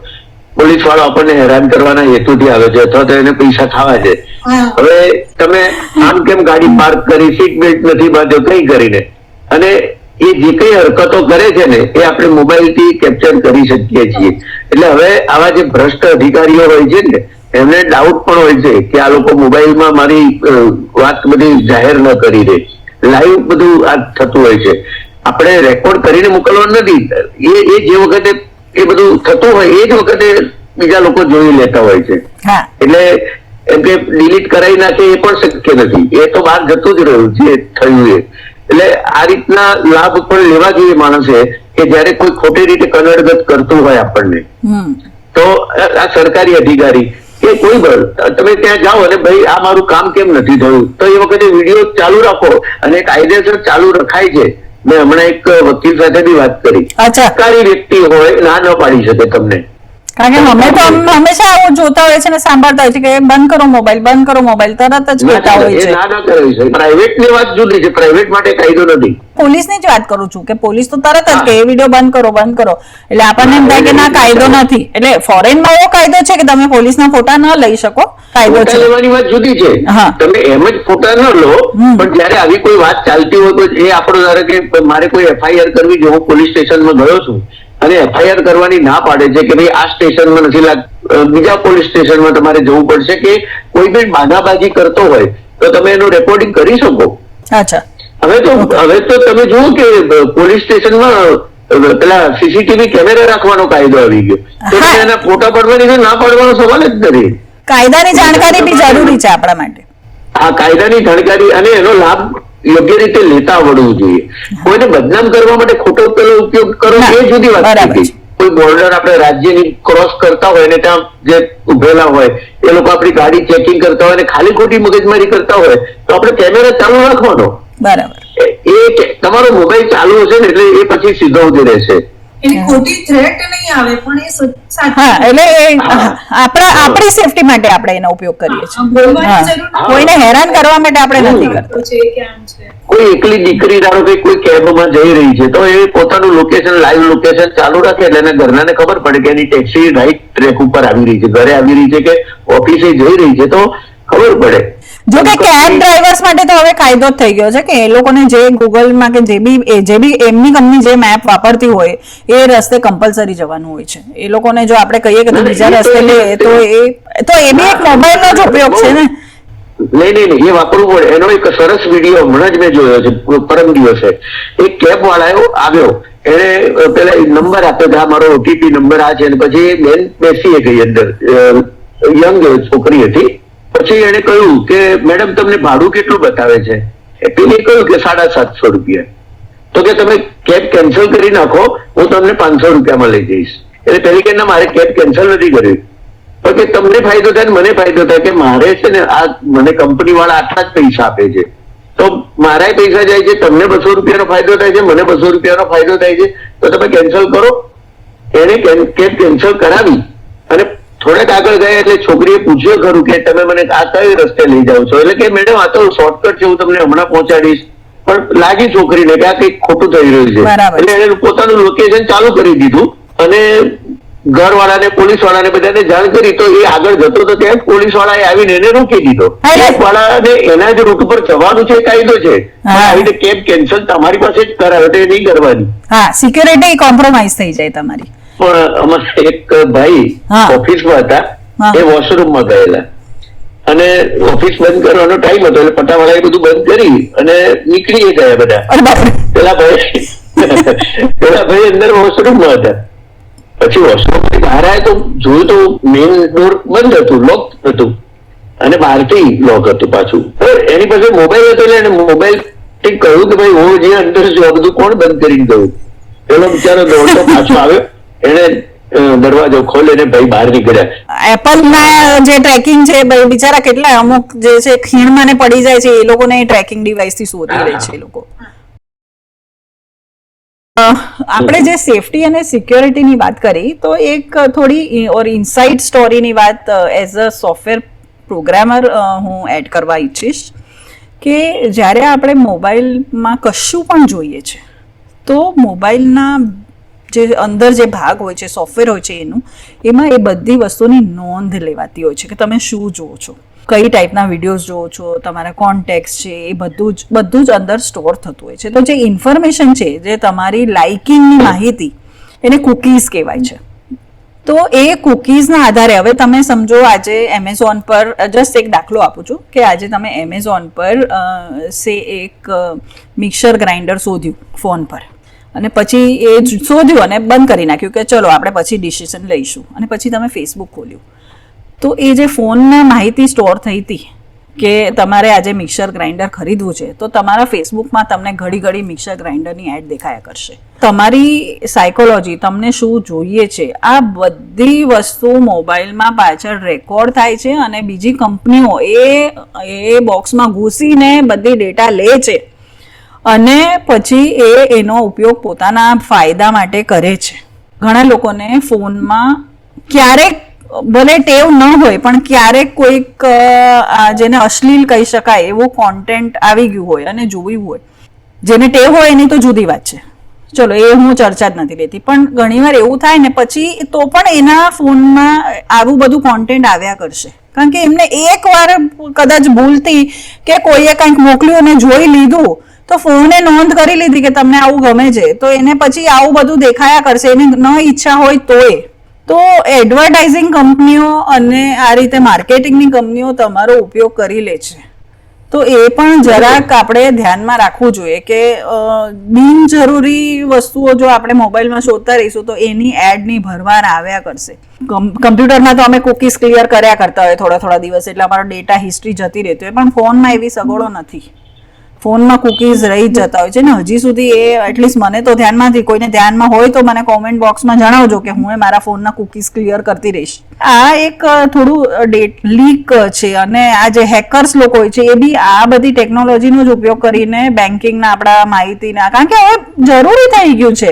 પોલીસ વાળો આપણને હેરાન કરવાના હેતુથી આવે છે અથવા તો એને પૈસા ખાવા છે. હવે તમે આમ કેમ ગાડી પાર્ક કરી, સીટ બેલ્ટ નથી બાંધ્યો, કઈ કરીને, અને એ જે કઈ હરકતો કરે છે ને એ આપણે મોબાઈલ થી કેપ્ચર કરી શકીએ છીએ. એટલે હવે આવા જે ભ્રષ્ટ અધિકારીઓ હોય છે ને એમને ડાઉટ પણ હોય છે કે આ લોકો મોબાઈલમાં મારી વાત બધી જાહેર ન કરી દે, લાઈવ બધું આ થતું હોય છે. આપણે રેકોર્ડ કરીને મોકલવાનું નથી, એ જે વખતે એ બધું થતું હોય એ જ વખતે બીજા લોકો જોઈ લેતા હોય છે. એટલે એમ કે ડિલીટ કરાવી નાખે એ પણ શક્ય નથી, એ તો બહાર જતું જ રહ્યું જે થયું એ. એટલે આ રીતના લાભ પણ લેવા જોઈએ માણસે કે જયારે કોઈ ખોટી રીતે કનડગત કરતું હોય આપણને, તો આ સરકારી અધિકારી કે કોઈ તમે ત્યાં જાઓ અને ભાઈ આ મારું કામ કેમ નથી થયું, તો એ વખતે વિડીયો ચાલુ રાખો અને કાયદેસર ચાલુ રખાય છે. મેં હમણાં એક વકીલ સાથે બી વાત કરી, સરકારી વ્યક્તિ હોય ના ન પાડી શકે તમને, કારણ કે અમે તો હંમેશા આવું જોતા હોય છે ને સાંભળતા હોય છે કે બંધ કરો મોબાઈલ, બંધ કરો મોબાઈલ, તરત જ કહેતા હોય છે. ના કરાવી શકે. પ્રાઇવેટ ની વાત જુદી છે, પ્રાઇવેટ માટે કાયદો નથી. પોલીસની જ વાત કરું છું કે પોલીસ તો તરત જ કે એ વિડીયો બંધ કરો, બંધ કરો. એટલે આપણને એમ થાય કે ના કાયદો નથી. એટલે ફોરેનમાં એવો કાયદો છે કે તમે પોલીસના ફોટા ન લઈ શકો, કાયદો છે. લેવાની વાત જુદી છે, તમે એમ જ ફોટા ન લો, પણ જયારે આવી કોઈ વાત ચાલતી હોય તો એ આપણો ધારો કે મારે કોઈ FIR કરવી છે, હું પોલીસ સ્ટેશનમાં ગયો છું અને FIR કરવાની ના પાડે છે કે ભાઈ આ સ્ટેશનમાં નથી બીજા પોલીસ સ્ટેશનમાં તમારે જવું પડશે, કે કોઈ બી બાધાબાજી કરતો હોય તો તમે એનું રેકોર્ડિંગ કરી શકો. હવે તો તમે જુઓ કે પોલીસ સ્ટેશનમાં પેલા CCTV કેમેરા રાખવાનો કાયદો આવી ગયો, તો એના ફોટા પાડવાની ના પાડવાનો સવાલ જ નથી. કાયદાની જાણકારી બી જરૂરી છે આપણા માટે. આ કાયદાની જાણકારી અને એનો લાભ યોગ્ય રીતે લેતા આવડવું જોઈએ. કોઈને બદનામ કરવા માટે ખોટો પેલો ઉપયોગ કરો એ જુદી વાત નથી. કોઈ બોર્ડર આપણે રાજ્યની ક્રોસ કરતા હોય ને ત્યાં જે ઉભેલા હોય એ લોકો આપણી ગાડી ચેકિંગ કરતા હોય ને ખાલી ખોટી મગજમારી કરતા હોય તો આપણે કેમેરા ચાલુ રાખવાનો. બરાબર. એ તમારો મોબાઈલ ચાલુ હશે ને એટલે એ પછી સીધો જ રહેશે. ખોટી થ્રેટ નહીં આવે પણ એ આપણી સેફટી માટે આપણે એનો ઉપયોગ કરીએ છીએ, કોઈને હેરાન કરવા માટે આપણે નથી કરતા. કોઈ એકલી દીકરી ધારો કે કોઈ કેબમાં જઈ રહી છે તો એ પોતાનું લોકેશન, લાઈવ લોકેશન ચાલુ રાખે એટલે એને ઘરનાને ખબર પડે કે એની ટેક્સી રાઈટ ટ્રેક ઉપર આવી રહી છે, ઘરે આવી રહી છે કે ઓફિસે જઈ રહી છે, તો ખબર પડે. જો કે કેબ ડ્રાઈવર્સ માટે તો હવે કાયદો જ થઈ ગયો છે કે એ લોકોને જે ગૂગલમાં કે જે બી એમની કંપની જે મેપ વાપરતી હોય એ રસ્તે કમ્પલસરી જવાનું હોય છે. એ લોકોને જો આપણે કહીએ કે બીજા રસ્તે લે તો એ બી એક મોબાઈલનો જ ઉપયોગ છે ને. નહીં એ વાપરવું પડે. એનો એક સરસ વિડીયો હમણાં જ મેં જોયો છે પરમ દિવસે. એક કેબ વાળો આવ્યો, એને પેલા નંબર આપ્યો કે આ મારો ઓટીપી નંબર આ છે, અને પછી બેન બેસી ગઈ અંદર, યંગ છોકરી હતી. પછી એને કહ્યું કે મેડમ તમને ભાડું કેટલું બતાવે છે? પેલી કહ્યું કે 750 રૂપિયા. તો કે તમે કેબ કેન્સલ કરી નાખો, હું તમને 500 રૂપિયામાં લઈ જઈશ. એટલે પેલી કે ના, મારે કેબ કેન્સલ નથી કરવી. પણ કે તમને ફાયદો થાય ને મને ફાયદો થાય, કે મારે છે ને આ મને કંપની વાળા આટલા જ પૈસા આપે છે, તો મારા પૈસા જાય છે, તમને 200 રૂપિયાનો ફાયદો થાય છે, મને 200 રૂપિયાનો ફાયદો થાય છે, તો તમે કેન્સલ કરો. એને કેબ કેન્સલ કરાવી અને થોડાક આગળ ગયા એટલે છોકરીએ પૂછ્યું ખરું કે તમે મને આ કઈ રસ્તે લઈ જાઓ છો? એટલે કે મેડમ આ તો શોર્ટકટ છે, હું તમને હમણાં પહોંચાડીશ. પણ લાગી છોકરીને કે આ કંઈક ખોટું થઈ રહ્યું છે, એટલે એને પોતાનું લોકેશન ચાલુ કરી દીધું અને ઘરવાળાને, પોલીસ વાળાને બધાને જાણ કરી. તો એ આગળ જતો તો ત્યાં પોલીસ વાળાએ આવીને એને રોકી દીધો. કેબ વાળાને એના જ રૂટ ઉપર જવાનું છે, કાયદો છે, આવી રીતે કેબ કેન્સલ તમારી પાસે જ કરાવે તો એ નહીં કરવાની. હા, સિક્યોરિટી કોમ્પ્રોમાઇઝ થઈ જાય તમારી. પણ અમારે એક ભાઈ ઓફિસમાં હતા, એ વોશરૂમમાં ગયેલા અને ઓફિસ બંધ કરવાનો ટાઈમ હતો, એટલે પટાવાળાએ બધું બંધ કરી અને નીકળી ગયા બધા. પેલા ભાઈ અંદર વોશરૂમમાં હતા. પછી વોશરૂમ બહાર આવ્યા તો જોયું તો મેઇન ડોર બંધ હતું, લોક હતું, અને બહારથી લોક હતું પાછું. એની પાસે મોબાઈલ હતો એટલે એને મોબાઈલ થી કહ્યું કે ભાઈ હું જે અંદર છું આ બધું કોણ બંધ કરીને ગયું? પેલો બિચારો દોડતો પાછો આવ્યો, એને દરવાજો ખોલીને ભાઈ બહાર નીકળ્યા. એપલ ના જે ટ્રેકિંગ છે બિચારા કેટલા અમુક જે છે ખીણમાં ને પડી જાય છે, એ લોકોને ટ્રેકિંગ ડિવાઇસ થી શોધી લે છે એ લોકો. આપણે જે સેફટી અને સિક્યોરિટીની વાત કરી, તો એક થોડી ઇનસાઇડ સ્ટોરીની વાત એઝ અ સોફ્ટવેર પ્રોગ્રામર હું એડ કરવા ઈચ્છીશ કે જ્યારે આપણે મોબાઈલમાં કશું પણ જોઈએ છે, તો મોબાઈલના જે અંદર જે ભાગ હોય છે, સોફ્ટવેર હોય છે એમાં એ બધી વસ્તુની નોંધ લેવાતી હોય છે કે તમે શું જુઓ છો, કઈ ટાઈપના વિડીયોઝ જુઓ છો, તમારા કોન્ટેક્ટ છે, એ બધું જ અંદર સ્ટોર થતું હોય છે. તો જે ઇન્ફોર્મેશન છે, જે તમારી લાઇકિંગની માહિતી, એને કૂકીઝ કહેવાય છે. તો એ કૂકીઝના આધારે હવે તમે સમજો, આજે એમેઝોન પર જસ્ટ એક દાખલો આપું છું કે આજે તમે એમેઝોન પર એક મિક્સર ગ્રાઇન્ડર શોધ્યું ફોન પર, અને પછી એ શોધ્યું અને બંધ કરી નાખ્યું કે ચલો આપણે પછી ડિસિઝન લઈશું, અને પછી તમે ફેસબુક ખોલ્યું. તો એ જે ફોનમાં માહિતી સ્ટોર થઈ હતી કે તમારે આજે મિક્સર ગ્રાઇન્ડર ખરીદવું છે, તો તમારા ફેસબુકમાં તમને ઘડી ઘડી મિક્સર ગ્રાઇન્ડરની એડ દેખાયા કરશે. તમારી સાયકોલોજી, તમને શું જોઈએ છે, આ બધી વસ્તુ મોબાઈલમાં પાછળ રેકોર્ડ થાય છે, અને બીજી કંપનીઓ એ બોક્સમાં ઘૂસીને બધી ડેટા લે છે અને પછી એનો ઉપયોગ પોતાના ફાયદા માટે કરે છે. ઘણા લોકોને ફોનમાં ક્યારેક ભલે ટેવ ન હોય પણ ક્યારેક કોઈક જેને અશ્લીલ કહી શકાય એવું કોન્ટેન્ટ આવી ગયું હોય અને જોયું હોય, જેને ટેવ હોય એની તો જુદી વાત છે, ચલો એ હું ચર્ચા જ નથી લેતી. પણ ઘણીવાર એવું થાય ને પછી તો પણ એના ફોનમાં આવું બધું કોન્ટેન્ટ આવ્યા કરશે, કારણ કે એમને એકવાર કદાચ ભૂલથી કે કોઈએ કંઈક મોકલ્યું અને જોઈ લીધું, તો ફોને નોંધ કરી લીધી કે તમને આવું ગમે છે, તો એને પછી આવું બધું દેખાયા કરશે, એને ન ઈચ્છા હોય તોય. તો એડવર્ટાઇઝિંગ કંપનીઓ અને આ રીતે માર્કેટિંગની કંપનીઓ તમારો ઉપયોગ કરી લે છે. તો એ પણ જરાક આપણે ધ્યાનમાં રાખવું જોઈએ કે બિનજરૂરી વસ્તુઓ જો આપણે મોબાઈલમાં શોધતા રહીશું તો એની એડની ભરમાર આવ્યા કરશે. કમ્પ્યુટરમાં તો અમે કૂકીઝ ક્લિયર કર્યા કરતા હોય થોડા દિવસ, એટલે અમારો ડેટા હિસ્ટ્રી જતી રહેતી હોય, પણ ફોનમાં એવી સગવડો નથી. ફોનમાં કૂકીઝ રહી જ જતા હોય છે ને હજી સુધી. એ એટલીસ્ટ મને તો ધ્યાનમાં નથી, કોઈને ધ્યાનમાં હોય તો મને કોમેન્ટ બોક્સમાં જણાવજો કે હું મારા ફોનના કૂકીઝ ક્લિયર કરતી રહીશ. આ એક થોડું લીક છે, અને આ જે હેકર્સ લોકો હોય છે એ બી આ બધી ટેકનોલોજીનો જ ઉપયોગ કરીને બેન્કિંગના આપણા માહિતીના, કારણ કે હવે જરૂરી થઈ ગયું છે.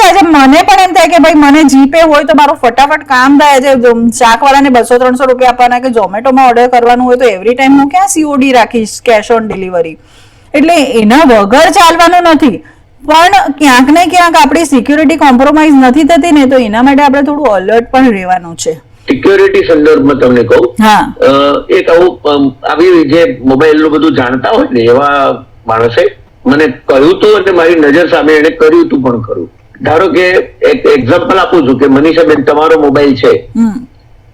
આજે મને પણ એમ થાય કે ભાઈ મને જીપે હોય તો મારું ફટાફટ કામ થાય. આજે શાકવાળાને 200-300 રૂપિયા આપવાના કે ઝોમેટોમાં ઓર્ડર કરવાનું હોય તો એવરી ટાઈમ હું ક્યાં સીઓડી રાખીશ, કેશ ઓન ડિલિવરી? એટલે એના વગર ચાલવાનું નથી, પણ ક્યાંક ને ક્યાંક આપણી સિક્યોરિટી કોમ્પ્રોમાઇઝ નથી થતી ને, તો એના માટે આપણે થોડું અલર્ટ પણ રહેવાનું છે. સિક્યોરિટી સંદર્ભમાં તમને કહું, એક આવું આવી જે મોબાઈલ નું બધું જાણતા હોય ને એવા માણસે મને કહ્યું હતું અને મારી નજર સામે એને કર્યું હતું પણ ખરું. ધારો કે એક એક્ઝામ્પલ આપું છું કે મનીષાબેન તમારો મોબાઈલ છે,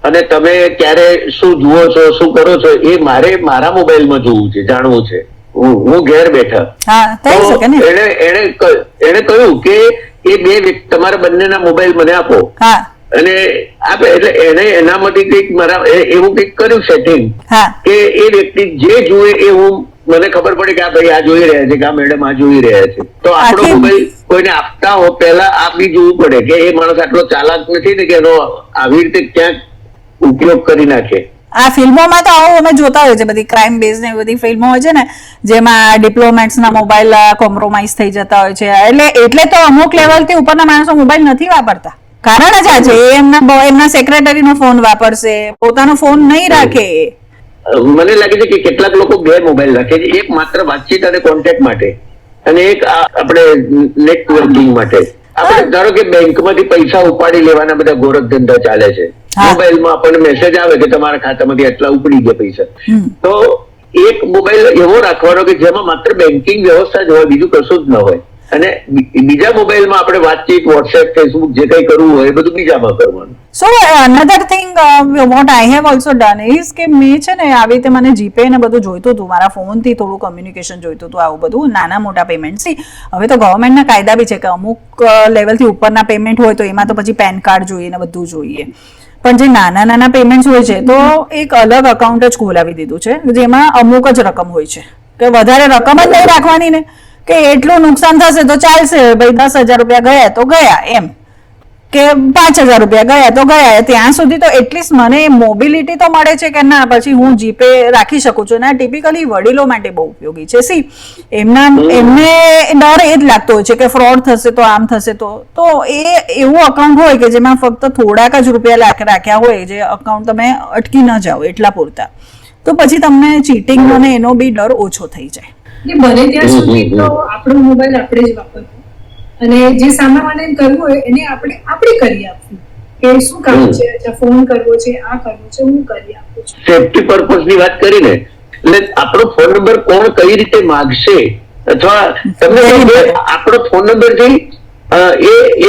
અને તમે ક્યારે શું જુઓ છો, શું કરો છો, એ મારે મારા મોબાઈલમાં જોવું છે, જાણવું છે. હું ઘેર બેઠા. હા, થઈ શકે ને. એને કહ્યું કે એ તમારા બંનેના મોબાઈલ મને આપો. હા. અને આપે એટલે એને એનામાંથી કંઈક એવું કંઈક કર્યું સેટિંગ કે એ વ્યક્તિ જે જુએ એ મને ખબર પડે કે આ ભાઈ આ જોઈ રહ્યા છે, કે આ મેડમ આ જોઈ રહ્યા છે. તો આપણો મોબાઈલ કોઈને આપતા હો પહેલા આપી જોવું પડે કે એ માણસ આટલો ચાલાક નથી ને કે એનો આવી રીતે ક્યાંક ઉપયોગ કરી નાખે. આ ફિલ્મોમાં તો આવું અમે જોતા હોય છે, બધી ક્રાઇમ બેઝ ને બધી ફિલ્મો હોય છે ને, જેમાં ડિપ્લોમેટ્સ ના મોબાઈલ કોમ્પ્રોમાઇઝ થઈ જતા હોય છે. એટલે તો અમુક લેવલ થી ઉપરના માણસો મોબાઈલ નથી વાપરતા. કારણ જ આ છે, એમના સેક્રેટરી નો ફોન વાપરશે, પોતાનો ફોન નહીં રાખે. મને લાગે છે કે કેટલાક લોકો બે મોબાઈલ રાખે છે, એક માત્ર વાતચીત અને કોન્ટેક્ટ માટે અને એક આપણે નેટવર્કિંગ માટે. આપણે ધારો કે બેંકમાંથી પૈસા ઉપાડી લેવાના બધા ગોરખ ધંધા ચાલે છે, મોબાઈલમાં આપણને મેસેજ આવે કે તમારા ખાતામાંથી આટલા ઉપડી ગયા પૈસા. તો એક મોબાઈલ એવો રાખવાનો કે જેમાં માત્ર બેન્કિંગ વ્યવસ્થા જ હોય, બીજું કશું જ ન હોય. અને બીજા મોબાઈલમાં આપણે વાતચીત, વોટ્સએપ, ફેસબુક જે કઈ કરવું હોય એ બધું બીજામાં કરવાનું. So another thing what I have also done is કે મેં છે ને આવી રીતે મને જીપે ને બધું જોઈતું હતું, મારા ફોનથી થોડું કમ્યુનિકેશન જોઈતું હતું, આવું બધું નાના મોટા પેમેન્ટ. હવે તો ગવર્મેન્ટના કાયદા બી છે કે અમુક લેવલથી ઉપરના પેમેન્ટ હોય તો એમાં તો પછી પેન કાર્ડ જોઈએ ને બધું જોઈએ. પણ જે નાના નાના પેમેન્ટ હોય છે તો એક અલગ અકાઉન્ટ જ ખોલાવી દીધું છે, જેમાં અમુક જ રકમ હોય છે, કે વધારે રકમ જ નહીં રાખવાની ને, કે એટલું નુકસાન થશે તો ચાલશે, ભાઈ 10,000 રૂપિયા ગયા તો ગયા, એમ કે 5,000 રૂપિયા ગયા તો ગયા. ત્યાં સુધી તો એટલીસ્ટ મને મોબિલિટી તો મળે છે કે ના, પછી હું જીપે રાખી શકું છું. ને ટિપિકલી વડીલો માટે બહુ ઉપયોગી છે. એમને ડર એ જ લાગતો હોય છે કે ફ્રોડ થશે તો આમ થશે તો એ એવું અકાઉન્ટ હોય કે જેમાં ફક્ત થોડાક જ રૂપિયા રાખ્યા હોય, જે અકાઉન્ટ તમે અટકી ન જાઓ એટલા પૂરતા, તો પછી તમને ચીટિંગ અને એનો બી ડર ઓછો થઈ જાય. બને ત્યાં સુધી તો આપણો મોબાઈલ આપણે જ વાપરવો અને જે સામાન્ય કરવું હોય એને આપણે કરી આપવું, કે શું કામ છે, ફોન કરવો છે, આ કરવો છે, હું કરી આપું છું. સેફટી પર્પઝ ની વાત કરીને એટલે આપણો ફોન નંબર કોણ કઈ રીતે માંગશે, અથવા તમને આપણો ફોન નંબર જઈ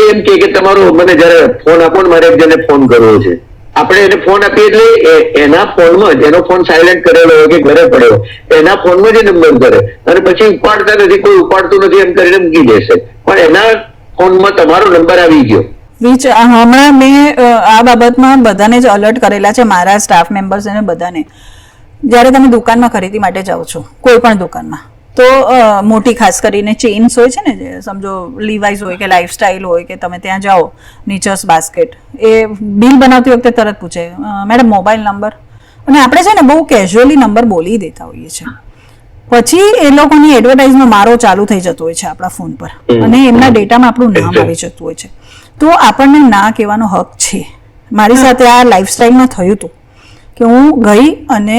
એમ કે તમારો મને જયારે ફોન આપો ને મારે એક જણે ફોન કરવો છે, આપણે એને ફોન આપીએ એટલે એના ફોનમાં જ, એનો ફોન સાયલેન્ટ કરેલો હોય કે ઘરે પડ્યો, એના ફોનમાં જ નંબર કરે અને પછી ઉપાડતા નથી, કોઈ ઉપાડતું નથી એમ કરીને મૂકી દેશે, પણ એના ફોનમાં તમારો નંબર આવી ગયો. હમણાં મેં આ બાબતમાં બધાને જ અલર્ટ કરેલા છે, મારા સ્ટાફ મેમ્બર્સ અને બધાને. જ્યારે તમે દુકાનમાં ખરીદી માટે જાઓ છો, કોઈ પણ દુકાનમાં, તો મોટી ખાસ કરીને ચેઇન્સ હોય છે ને, જે સમજો લીવાઇઝ હોય કે લાઇફસ્ટાઇલ હોય, કે તમે ત્યાં જાઓ નીચર્સ બાસ્કેટ, એ બિલ બનાવતી વખતે તરત પૂછે મેડમ મોબાઈલ નંબર, અને આપણે છે ને બહુ કેઝ્યુઅલી નંબર બોલી દેતા હોઈએ છીએ. પછી એ લોકોની એડવર્ટાઇઝમાં મારો ચાલુ થઈ જતો હોય છે આપણા ફોન પર, અને એમના ડેટામાં આપણું નામ આવી જતું હોય છે. તો આપણને ના કહેવાનો હક છે. મારી સાથે આ લાઇફસ્ટાઇલમાં થયું હતું કે હું ગઈ અને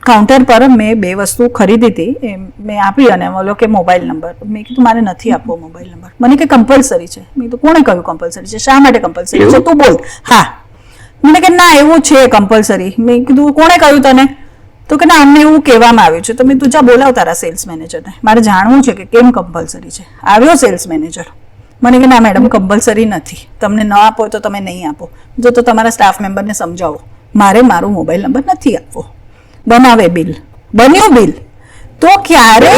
કાઉન્ટર પર મેં 2 વસ્તુ ખરીદી હતી, મેં આપી અને બોલો કે મોબાઈલ નંબર. મેં કીધું મારે નથી આપવો મોબાઈલ નંબર. મને કે કમ્પલસરી છે. મેં કીધું કોણે કહ્યું કમ્પલસરી છે, શા માટે કમ્પલસરી છે, તું બોલ. હા, મને કે ના એવું છે કમ્પલસરી. મેં કીધું કોણે કહ્યું તને? તો કે ના અમને એવું કહેવામાં આવ્યું છે. તો મેં તું જા બોલાવ તારા સેલ્સ મેનેજરને, મારે જાણવું છે કે કેમ કમ્પલસરી છે. આવ્યો સેલ્સ મેનેજર, મને કે ના મેડમ કમ્પલસરી નથી, તમને ન આપો તો તમે નહીં આપો, જો તો તમારા સ્ટાફ મેમ્બરને સમજાવો, મારે મારો મોબાઈલ નંબર નથી આપવો. બનાવે બિલ, બન્યું બિલ. તો ક્યારે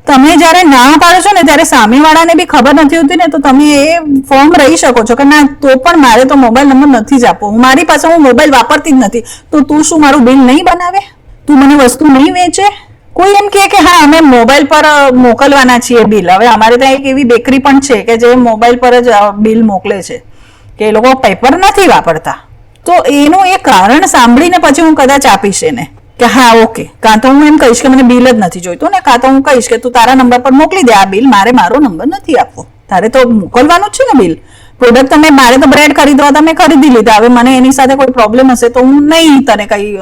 તમે જ્યારે ના પાડો છો ને ત્યારે સામેવાળાને બી ખબર નથી હોતી ને, તો તમે એ ફોર્મ રહી શકો છો કે ના તો પણ મારે તો મોબાઈલ નંબર નથી જ આપવો, મારી પાસે હું મોબાઈલ વાપરતી જ નથી, તો તું શું મારું બિલ નહીં બનાવે, તું મને વસ્તુ નહીં વેચે. કોઈ એમ કે હા અમે મોબાઈલ પર મોકલવાના છીએ બિલ. હવે અમારે ત્યાં એક એવી બેકરી પણ છે કે જે મોબાઈલ પર જ બિલ મોકલે છે, કે એ લોકો પેપર નથી વાપરતા. તો એનું એ કારણ સાંભળીને પછી હું કદાચ આપીશ એને કે હા ઓકે, કાં તો હું એમ કહીશ કે મને બિલ જ નથી જોઈતું, ને કાં તો હું કહીશ કે તું તારા નંબર પર મોકલી દે આ બિલ, મારે મારો નંબર નથી આપવો. તારે તો મોકલવાનું જ છે ને બિલ. પ્રોડક્ટ તમે, મારે તો બ્રેડ ખરીદવા તમે ખરીદી લીધા, હવે મને એની સાથે કોઈ પ્રોબ્લેમ હશે તો હું નહીં તને કઈ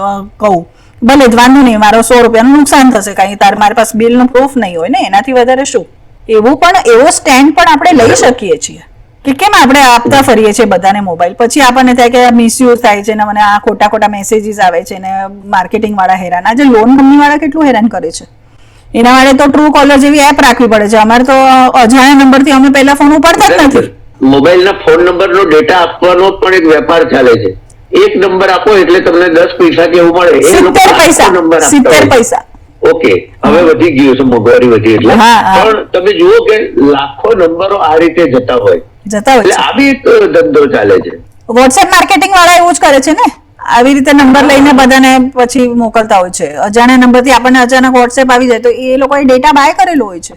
કહું, ભલે જ વાંધો નહીં, મારો 100 રૂપિયાનું નુકસાન થશે, કાંઈ તારે મારી પાસે બિલનું પ્રૂફ નહીં હોય ને, એનાથી વધારે શું. એવો સ્ટેન્ડ પણ આપણે લઈ શકીએ છીએ કે કેમ આપણે આપતા ફરીએ છીએ બધાને મોબાઈલ, પછી આપણને થાય કે મિસયુઝ થાય છે ને, મને આ ખોટા મેસેજીસ આવે છે ને, માર્કેટિંગ વાળા હેરાન. આજે લોન કંપની વાળા કેટલું હેરાન કરે છે, એના માટે તો ટ્રુ કોલર જેવી એપ રાખવી પડે છે. અમારે તો અજાણ્યા નંબરથી અમે પહેલા ફોન ઉપાડતા જ નથી. મોબાઈલના ફોન નંબરનો ડેટા આપવાનો પણ એક વેપાર ચાલે છે. એ એક નંબર આપો એટલે તમને 10 પૈસા કેવું મળે, એ લોકો 70 પૈસા, નંબર 70 પૈસા. ઓકે, હવે વધી ગયું છે, મોંઘવારી વધી એટલે. હા, હા. પણ તમે જુઓ કે લાખો નંબરો આ રીતે જતા હોય, જતા હોય એટલે આ બી એક ધંધો ચાલે છે. વોટ્સએપ માર્કેટિંગ વાળા એવું જ કરે છે ને, આવી રીતે નંબર લઈને બધાને પછી મોકલતા હોય છે. અજાણ્યા નંબરથી આપણને અચાનક વોટ્સએપ આવી જાય તો એ લોકોએ ડેટા બાય કરેલો હોય છે.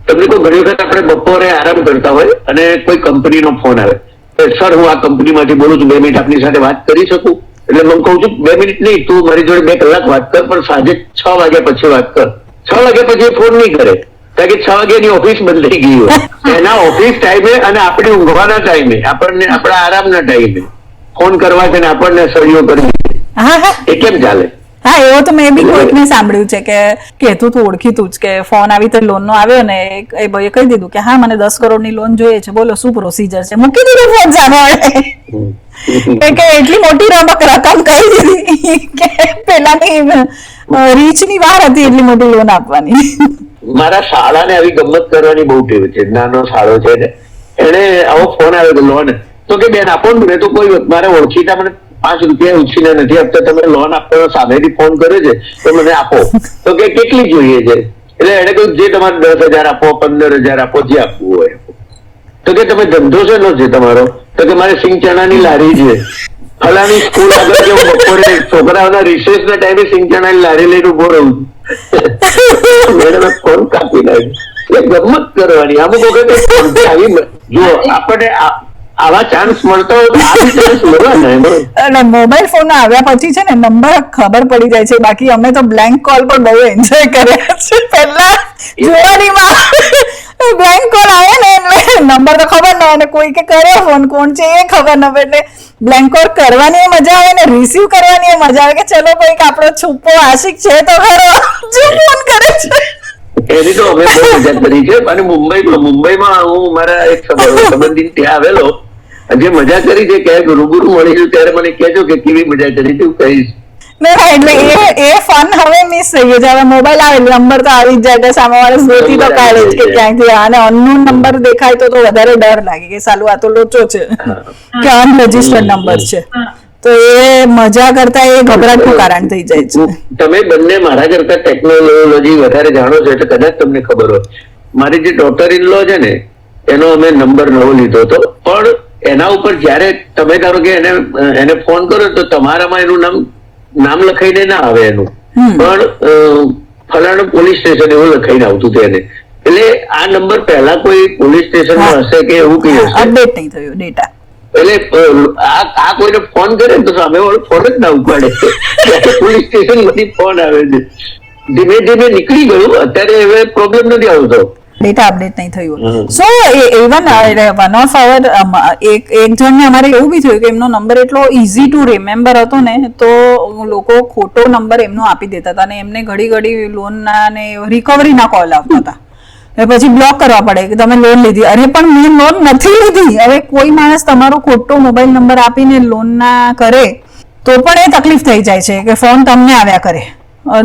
તમને કોઈ ઘણી વખત આપણે બપોરે આરામ કરતા હોય અને કોઈ કંપનીનો ફોન આવે, સર હું આ કંપનીમાંથી બોલું છું, 2 મિનિટ આપની સાથે વાત કરી શકું? એટલે હું કહું છું 2 મિનિટ નહીં, તું મારી જોડે 2 કલાક વાત કર, પણ સાંજે 6 વાગ્યા પછી વાત કર. 6 વાગ્યા પછી ફોન નહીં કરે, કારણ કે 6 વાગ્યાની ઓફિસ બંધ થઈ ગઈ હોય. એના ઓફિસ ટાઈમે અને આપણે ઊંઘવાના ટાઈમે, આપણને આપણા આરામના ટાઈમે ફોન કરવા છે ને આપણને સળીઓ કરવી, હા હા, એ કેમ ચાલે? હા, એવો તો મેં બી કોઈકને સાંભળ્યું છે કે કહેતું તું ઓળખીતું જ કે ફોન આવી રીતે લોન નો આવ્યો ને એ ભાઈએ કહી દીધું કે હા મને 10 કરોડની લોન જોઈએ છે, બોલો શું પ્રોસીજર છે, મૂકી દીધું ફોન સામે. કે એટલી મોટી રકમ કહી દીધી કે પેલાની રીચની વાર હતી એટલી મોટી લોન આપવાની. મારા શાળાને આવી ગમત કરવાની બહુ ટેવ છે. નાનો શાળો છે ને, એને આવો ફોન આવ્યો લોન, તો કે બેન આપો ને, તો કોઈ મારે ઓળખીતા મને 5 રૂપિયા ઉછીને નથી આપતા, તમે લોન આપવાનો સામેથી ફોન કર્યો છે તો મને આપો. તો કે કેટલી જોઈએ છે? એટલે એને કહ્યું જે તમારે 10,000 આપો, 15,000 આપો, જે આપવું હોય. તો કે તમે ધંધો શેનો છે તમારો? તો કે મારે સિંગ ચણાની લારી છે. ફલાની સ્કૂલ આગળ કે હું બપોરે છોકરાઓના રિસેસના ટાઈમે સિંગ ચણાની લારી લઈને ઉભો રહું છું. મેડમે ફોન કાપી નાખ્યો. એટલે ગમત કરવાની. અમુક વખતે ફોનથી આવી જો આપણને આવા ચાન્સ મળતો હોય તો આવી ચાન્સ લેવાના એમ. અને મોબાઈલ ફોન આવ્યા પછી છે ને નંબર ખબર પડી જાય છે. બાકી અમે તો બ્લેન્ક કોલ પર બહુ એન્જોય કર્યા છે. પહેલા જોવાનીમાં બ્લેન્ક કોલ આવે ને એટલે નંબર તો ખબર ન હોય ને કોઈ કે કર્યો ફોન કોણ છે એ ખબર ન હોય, એટલે બ્લેન્ક કોલ કરવાની મજા આવે ને રિસીવ કરવાની મજા આવે કે ચલો કોઈક આપણો છુપો આશિક છે તો ખરો જો ફોન કરે છે. એની તો અમે બહુ મજા કરી છે. અને મુંબઈમાં હું મારા એક સંબંધી ત્યાં આવેલો, જે મજા કરી છે ક્યાંક રૂબરૂ મળીશું ત્યારે મને કહેજો કે કેવી મજા કરી તું કહીશ. એટલે એ ફન હવે મિસ થઈ ગયો છે. હવે મોબાઈલ આવે નંબર તો આવી જ જાય, સામે વાળા ગોતી તો કાઢે જ કે ક્યાંકથી, અને અનનોન નંબર દેખાય તો વધારે ડર લાગે કે સાલું આ તો લોચો છે કે અનરજિસ્ટર્ડ નંબર છે. તો એ મજા કરતા એ ગભરાટનું કારણ થઈ જાય છે. તમે બંને મારા કરતા ટેકનોલોજી વધારે જાણો છો એટલે કદાચ તમને ખબર હોય. મારી જે ડોટર ઇન લો છે ને એનો અમે નંબર નવો લીધો હતો, પણ એના ઉપર જયારે તમે ધારો કે એને ફોન કરો તો તમારામાં એનું નામ લખાઈને ના આવે એનું, પણ ફલાણું પોલીસ સ્ટેશન એવું લખાઈને આવતું હતું એને. એટલે આ નંબર પહેલા કોઈ પોલીસ સ્ટેશનમાં હશે કે એવું કઈ હશે, અપડેટ નહીં થયું ડેટા. એટલે આ કોઈને ફોન કરે તો સામે વાળો ફોન જ ના ઉપાડે. પોલીસ સ્ટેશન માંથી ફોન આવે છે. ધીમે ધીમે નીકળી ગયું, અત્યારે હવે પ્રોબ્લેમ નથી આવતો. ડેટા અપડેટ નહીં થયું. સો ઇવન વન ઓફ અવર એક જણને અમારે એવું બી થયું કે એમનો નંબર એટલો ઇઝી ટુ રિમેમ્બર હતો ને, તો લોકો ખોટો નંબર એમનો આપી દેતા હતા અને એમને ઘડી લોનના ને રિકવરીના કોલ આવતા હતા. પછી બ્લોક કરવા પડે કે તમે લોન લીધી. અરે પણ મેં લોન નથી લીધી. હવે કોઈ માણસ તમારો ખોટો મોબાઈલ નંબર આપીને લોન ના કરે તો પણ એ તકલીફ થઈ જાય છે કે ફોન તમને આવ્યા કરે.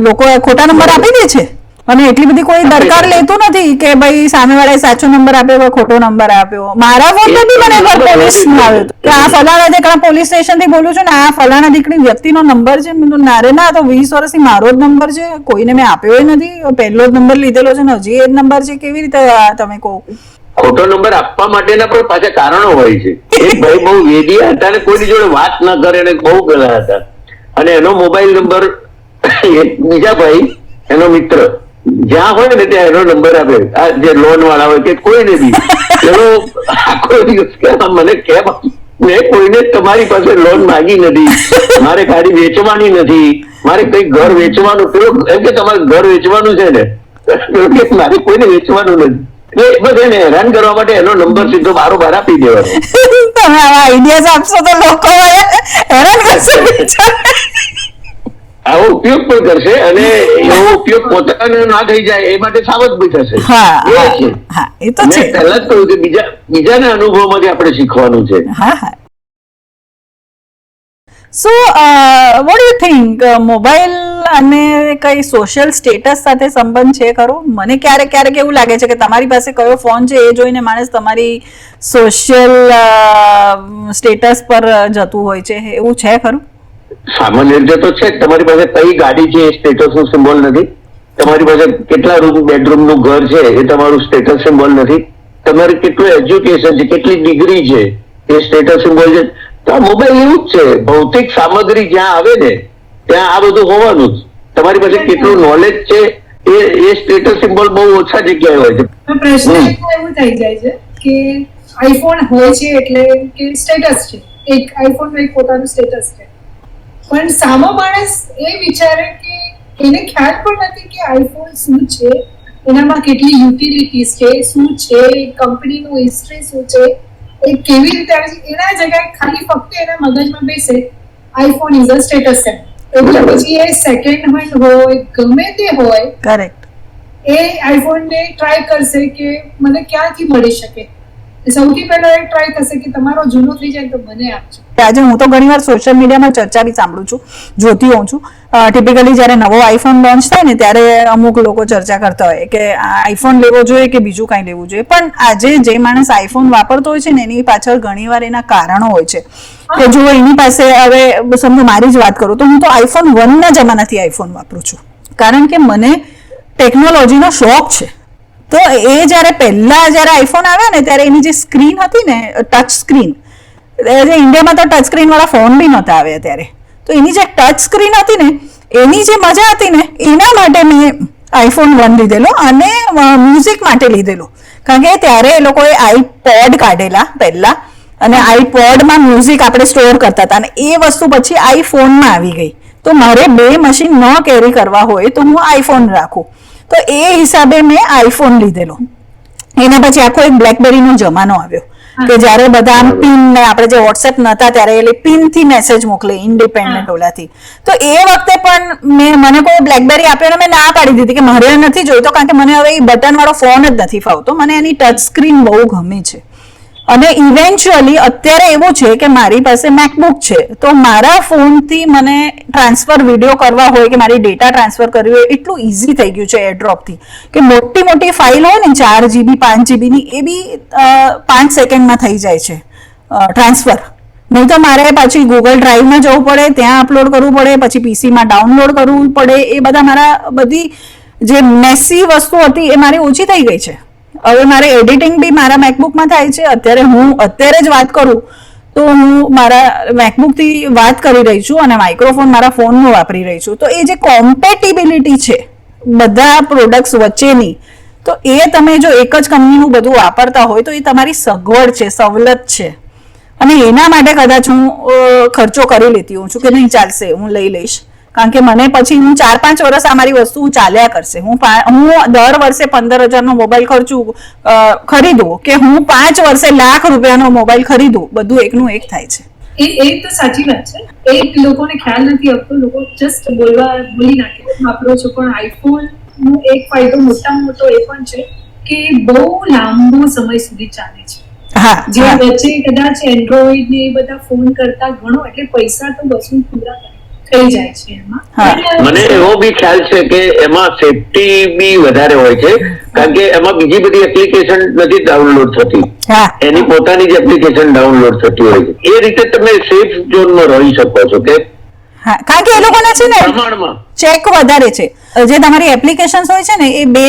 લોકો ખોટા નંબર આપી દે છે અને એટલી બધી કોઈ દરકાર લેતું નથી કે ભાઈ સામેવાળાએ સાચો નંબર આપ્યો કે ખોટો નંબર આપ્યો. મારા ફોન પર બી મને એકવાર પોલીસ આવ્યો કે આ ફલાણા દીકરા પોલીસ સ્ટેશન થી બોલું છું ને આ ફલાણા દીકરી વ્યક્તિનો નંબર છે. મેં તો નારે ના, તો 20 વર્ષથી મારો જ નંબર છે, કોઈને મેં આપ્યો નથી, પહેલો જ નંબર લીધેલો છે ને હજી એ જ નંબર છે. કેવી રીતે તમે કહો? ખોટો નંબર આપવા માટેના પણ પાછા કારણો હોય છે. એક ભાઈ બહુ વેડિયા હતા અને કોઈની જોડે વાત ન કરે અને બહુ ગલા હતા, અને એનો મોબાઈલ નંબર બીજા ભાઈ એનો મિત્ર જ્યાં હોય ને ત્યાં એનો નંબર આપે. આ જે લોન વાળા હોય કે કોઈને બી એનો આખો દિવસ મને કેમ મેં કોઈને તમારી પાસે લોન માંગી નથી, મારે ગાડી વેચવાની નથી, મારે કઈ ઘર વેચવાનું, પેલો એમ કે તમારે ઘર વેચવાનું છે ને, મારે કોઈને વેચવાનું નથી. બસ એને હેરાન કરવા માટે એનો નંબર સીધો બારોબાર આપી દેવાનો. તમે આવા આઈડિયાઝ આપશો તો લોકો હેરાન કરશે. આવો ઉપયોગ પણ કરશે અને એવો ઉપયોગ પોતાને ના થઈ જાય એ માટે સાવધ બી થશે. એ તો છે. પહેલા જ કહ્યું કે બીજાના અનુભવમાંથી આપણે શીખવાનું છે. So what you think mobile અને કઈ સોશિયલ સ્ટેટસ સાથે સંબંધ છે ખરો? મને ક્યારેક એવું લાગે છે કે તમારી પાસે કયો ફોન છે એ જોઈને માણસ તમારી સોશિયલ સ્ટેટસ પર જતું હોય છે, એવું છે ખરું? સામાન્ય રીતે તો છે. તમારી પાસે કઈ ગાડી છે એ સ્ટેટસ નું સિમ્બોલ નથી. તમારી પાસે કેટલા બેડરૂમ નું ઘર છે એ તમારું સ્ટેટસ સિમ્બોલ નથી. તમારી કેટલું એજ્યુકેશન છે, કેટલી ડિગ્રી છે એ સ્ટેટસ સિમ્બોલ છે. તો આ મોબાઈલ એવું જ છે. ભૌતિક સામગ્રી જ્યાં આવે ને ત્યાં આ બધું હોવાનું જ. તમારી પાસે કેટલું નોલેજ છે એ સ્ટેટસ સિમ્બોલ બહુ ઓછા જગ્યાએ હોય છે. પ્રશ્ન એવું થઈ જાય છે કે આઈફોન હોય છે એટલે કે સ્ટેટસ છે, એક આઈફોન નું એક પોતાનું સ્ટેટસ છે, પણ સામો માણસ એ વિચારે કે એને ખ્યાલ પણ નથી કે આઈફોન શું છે, એનામાં કેટલી યુટિલિટીઝ છે, શું છે, કંપનીનું હિસ્ટ્રી શું છે, એ કેવી રીતે આવે છે. એના જગ્યાએ ખાલી ફક્ત એના મગજમાં બેસે iPhone is a status symbol. એટલે પછી એ સેકન્ડ હેન્ડ હોય ગમે તે હોય, કરેક્ટ, એ આઈફોન ને ટ્રાય કરશે કે મને ક્યાંથી મળી શકે. સૌથી પહેલા એ ટ્રાય કરશે કે તમારો જૂનો થઈ જાય તો મને આપજો. આજે હું તો ઘણીવાર સોશિયલ મીડિયામાં ચર્ચા બી સાંભળું છું, જોતી હોઉં છું. ટિપિકલી જ્યારે નવો આઈફોન લોન્ચ થાય ને ત્યારે અમુક લોકો ચર્ચા કરતા હોય કે આઈફોન લેવો જોઈએ કે બીજું કાંઈ લેવું જોઈએ. પણ આજે જે માણસ આઈફોન વાપરતો હોય છે ને એની પાછળ ઘણીવાર એના કારણો હોય છે કે જો એની પાસે, હવે સમજો મારી જ વાત કરું તો હું તો આઈફોન 1 ના જમાનાથી આઈફોન વાપરું છું, કારણ કે મને ટેકનોલોજીનો શોખ છે. તો એ જ્યારે આઈફોન આવ્યા ને ત્યારે એની જે સ્ક્રીન હતી ને, ટચ સ્ક્રીન, ઇન્ડિયામાં તો ટચ સ્ક્રીન વાળા ફોન બી નહોતા આવ્યા ત્યારે, તો એની જે ટચ સ્ક્રીન હતી ને એની જે મજા હતી ને એના માટે મેં આઈફોન 1 લીધેલો અને મ્યુઝિક માટે લીધેલો. કારણ કે ત્યારે એ લોકોએ આઈપોડ કાઢેલા પહેલા, અને આઈપોડમાં મ્યુઝિક આપણે સ્ટોર કરતા હતા, અને એ વસ્તુ પછી આઈફોનમાં આવી ગઈ. તો મારે બે મશીન ન કેરી કરવા હોય તો હું આઈફોન રાખું, તો એ હિસાબે મેં આઈફોન લીધેલો. એના પછી આખો એક બ્લેકબેરીનો જમાનો આવ્યો કે જ્યારે બધા આમ પિન ને, આપણે જે વોટ્સએપ નતા ત્યારે એટલે પિન થી મેસેજ મોકલે ઇન્ડિપેન્ડન્ટ ઓલાથી. તો એ વખતે પણ મને કોઈ બ્લેકબેરી આપ્યો ને મેં ના પાડી દીધી કે મારે નથી જોઈતો, કારણ કે મને હવે એ બટન વાળો ફોન જ નથી ફાવતો. મને એની ટચ સ્ક્રીન બહુ ગમે છે. અને ઇવેન્ચ્યુઅલી અત્યારે એવું છે કે મારી પાસે મેકબુક છે, તો મારા ફોનથી મને ટ્રાન્સફર વિડીયો કરવા હોય કે મારી ડેટા ટ્રાન્સફર કરવી હોય એટલું ઇઝી થઈ ગયું છે એરડ્રોપથી, કે મોટી ફાઇલ હોય ને 4 GB 5 GB ની એ બી 5 સેકન્ડમાં થઈ જાય છે ટ્રાન્સફર. નહીં તો મારે પછી ગૂગલ ડ્રાઈવમાં જવું પડે, ત્યાં અપલોડ કરવું પડે, પછી પીસીમાં ડાઉનલોડ કરવું પડે. એ બધા મારા બધી જે મેસી વસ્તુ હતી એ મારી ઓછી થઈ ગઈ છે. હવે મારે એડિટિંગ બી મારા મેકબુકમાં થાય છે. અત્યારે જ વાત કરું તો હું મારા મેકબુકથી વાત કરી રહી છું અને માઇક્રોફોન મારા ફોનનું વાપરી રહી છું. તો એ જે કોમ્પેટિબિલિટી છે બધા પ્રોડક્ટ્સ વચ્ચેની, તો એ તમે જો એક જ કંપનીનું બધું વાપરતા હોય તો એ તમારી સગવડ છે, સવલત છે. અને એના માટે કદાચ હું ખર્ચો કરી લેતી હોઉં છું કે નહીં ચાલશે, હું લઈ લઈશ, કારણ કે મને પછી હું 4-5 વર્ષ આ મારી વસ્તુ ચાલ્યા કરશે. હું દર વર્ષે 15,000 નો મોબાઈલ ખરીદું કે હું 5 વર્ષે ₹1,00,000 નો મોબાઈલ ખરીદું, બધું એકનું એક થાય છે. એ તો સાચી વાત છે. એક લોકોને ખ્યાલ નથી આવતો, લોકો જસ્ટ બોલી નાખે વાપરો છો. પણ આઈફોન નો એક ફાયદો મોટામાં મોટો એ પણ છે કે બહુ લાંબો સમય સુધી ચાલે છે. જે વચ્ચે કદાચ એન્ડ્રોઈડ ને એ બધા ફોન કરતા ઘણો, એટલે પૈસા તો વસૂલ પૂરા થઈ જાય છે એમાં. મને એવો બી ખ્યાલ છે કે એમાં સેફટી બી વધારે હોય છે, કારણ કે એમાં બીજી બધી એપ્લિકેશન નથી ડાઉનલોડ થતી, એની પોતાની જ એપ્લિકેશન ડાઉનલોડ થતી હોય છે. એ રીતે તમે સેફ ઝોનમાં રહી શકો છો. કે કારણ કે એ લોકોને છે ને પ્રમાણમાં ચેક વધારે છે. જે તમારી એપ્લિકેશન્સ હોય છે ને એ બે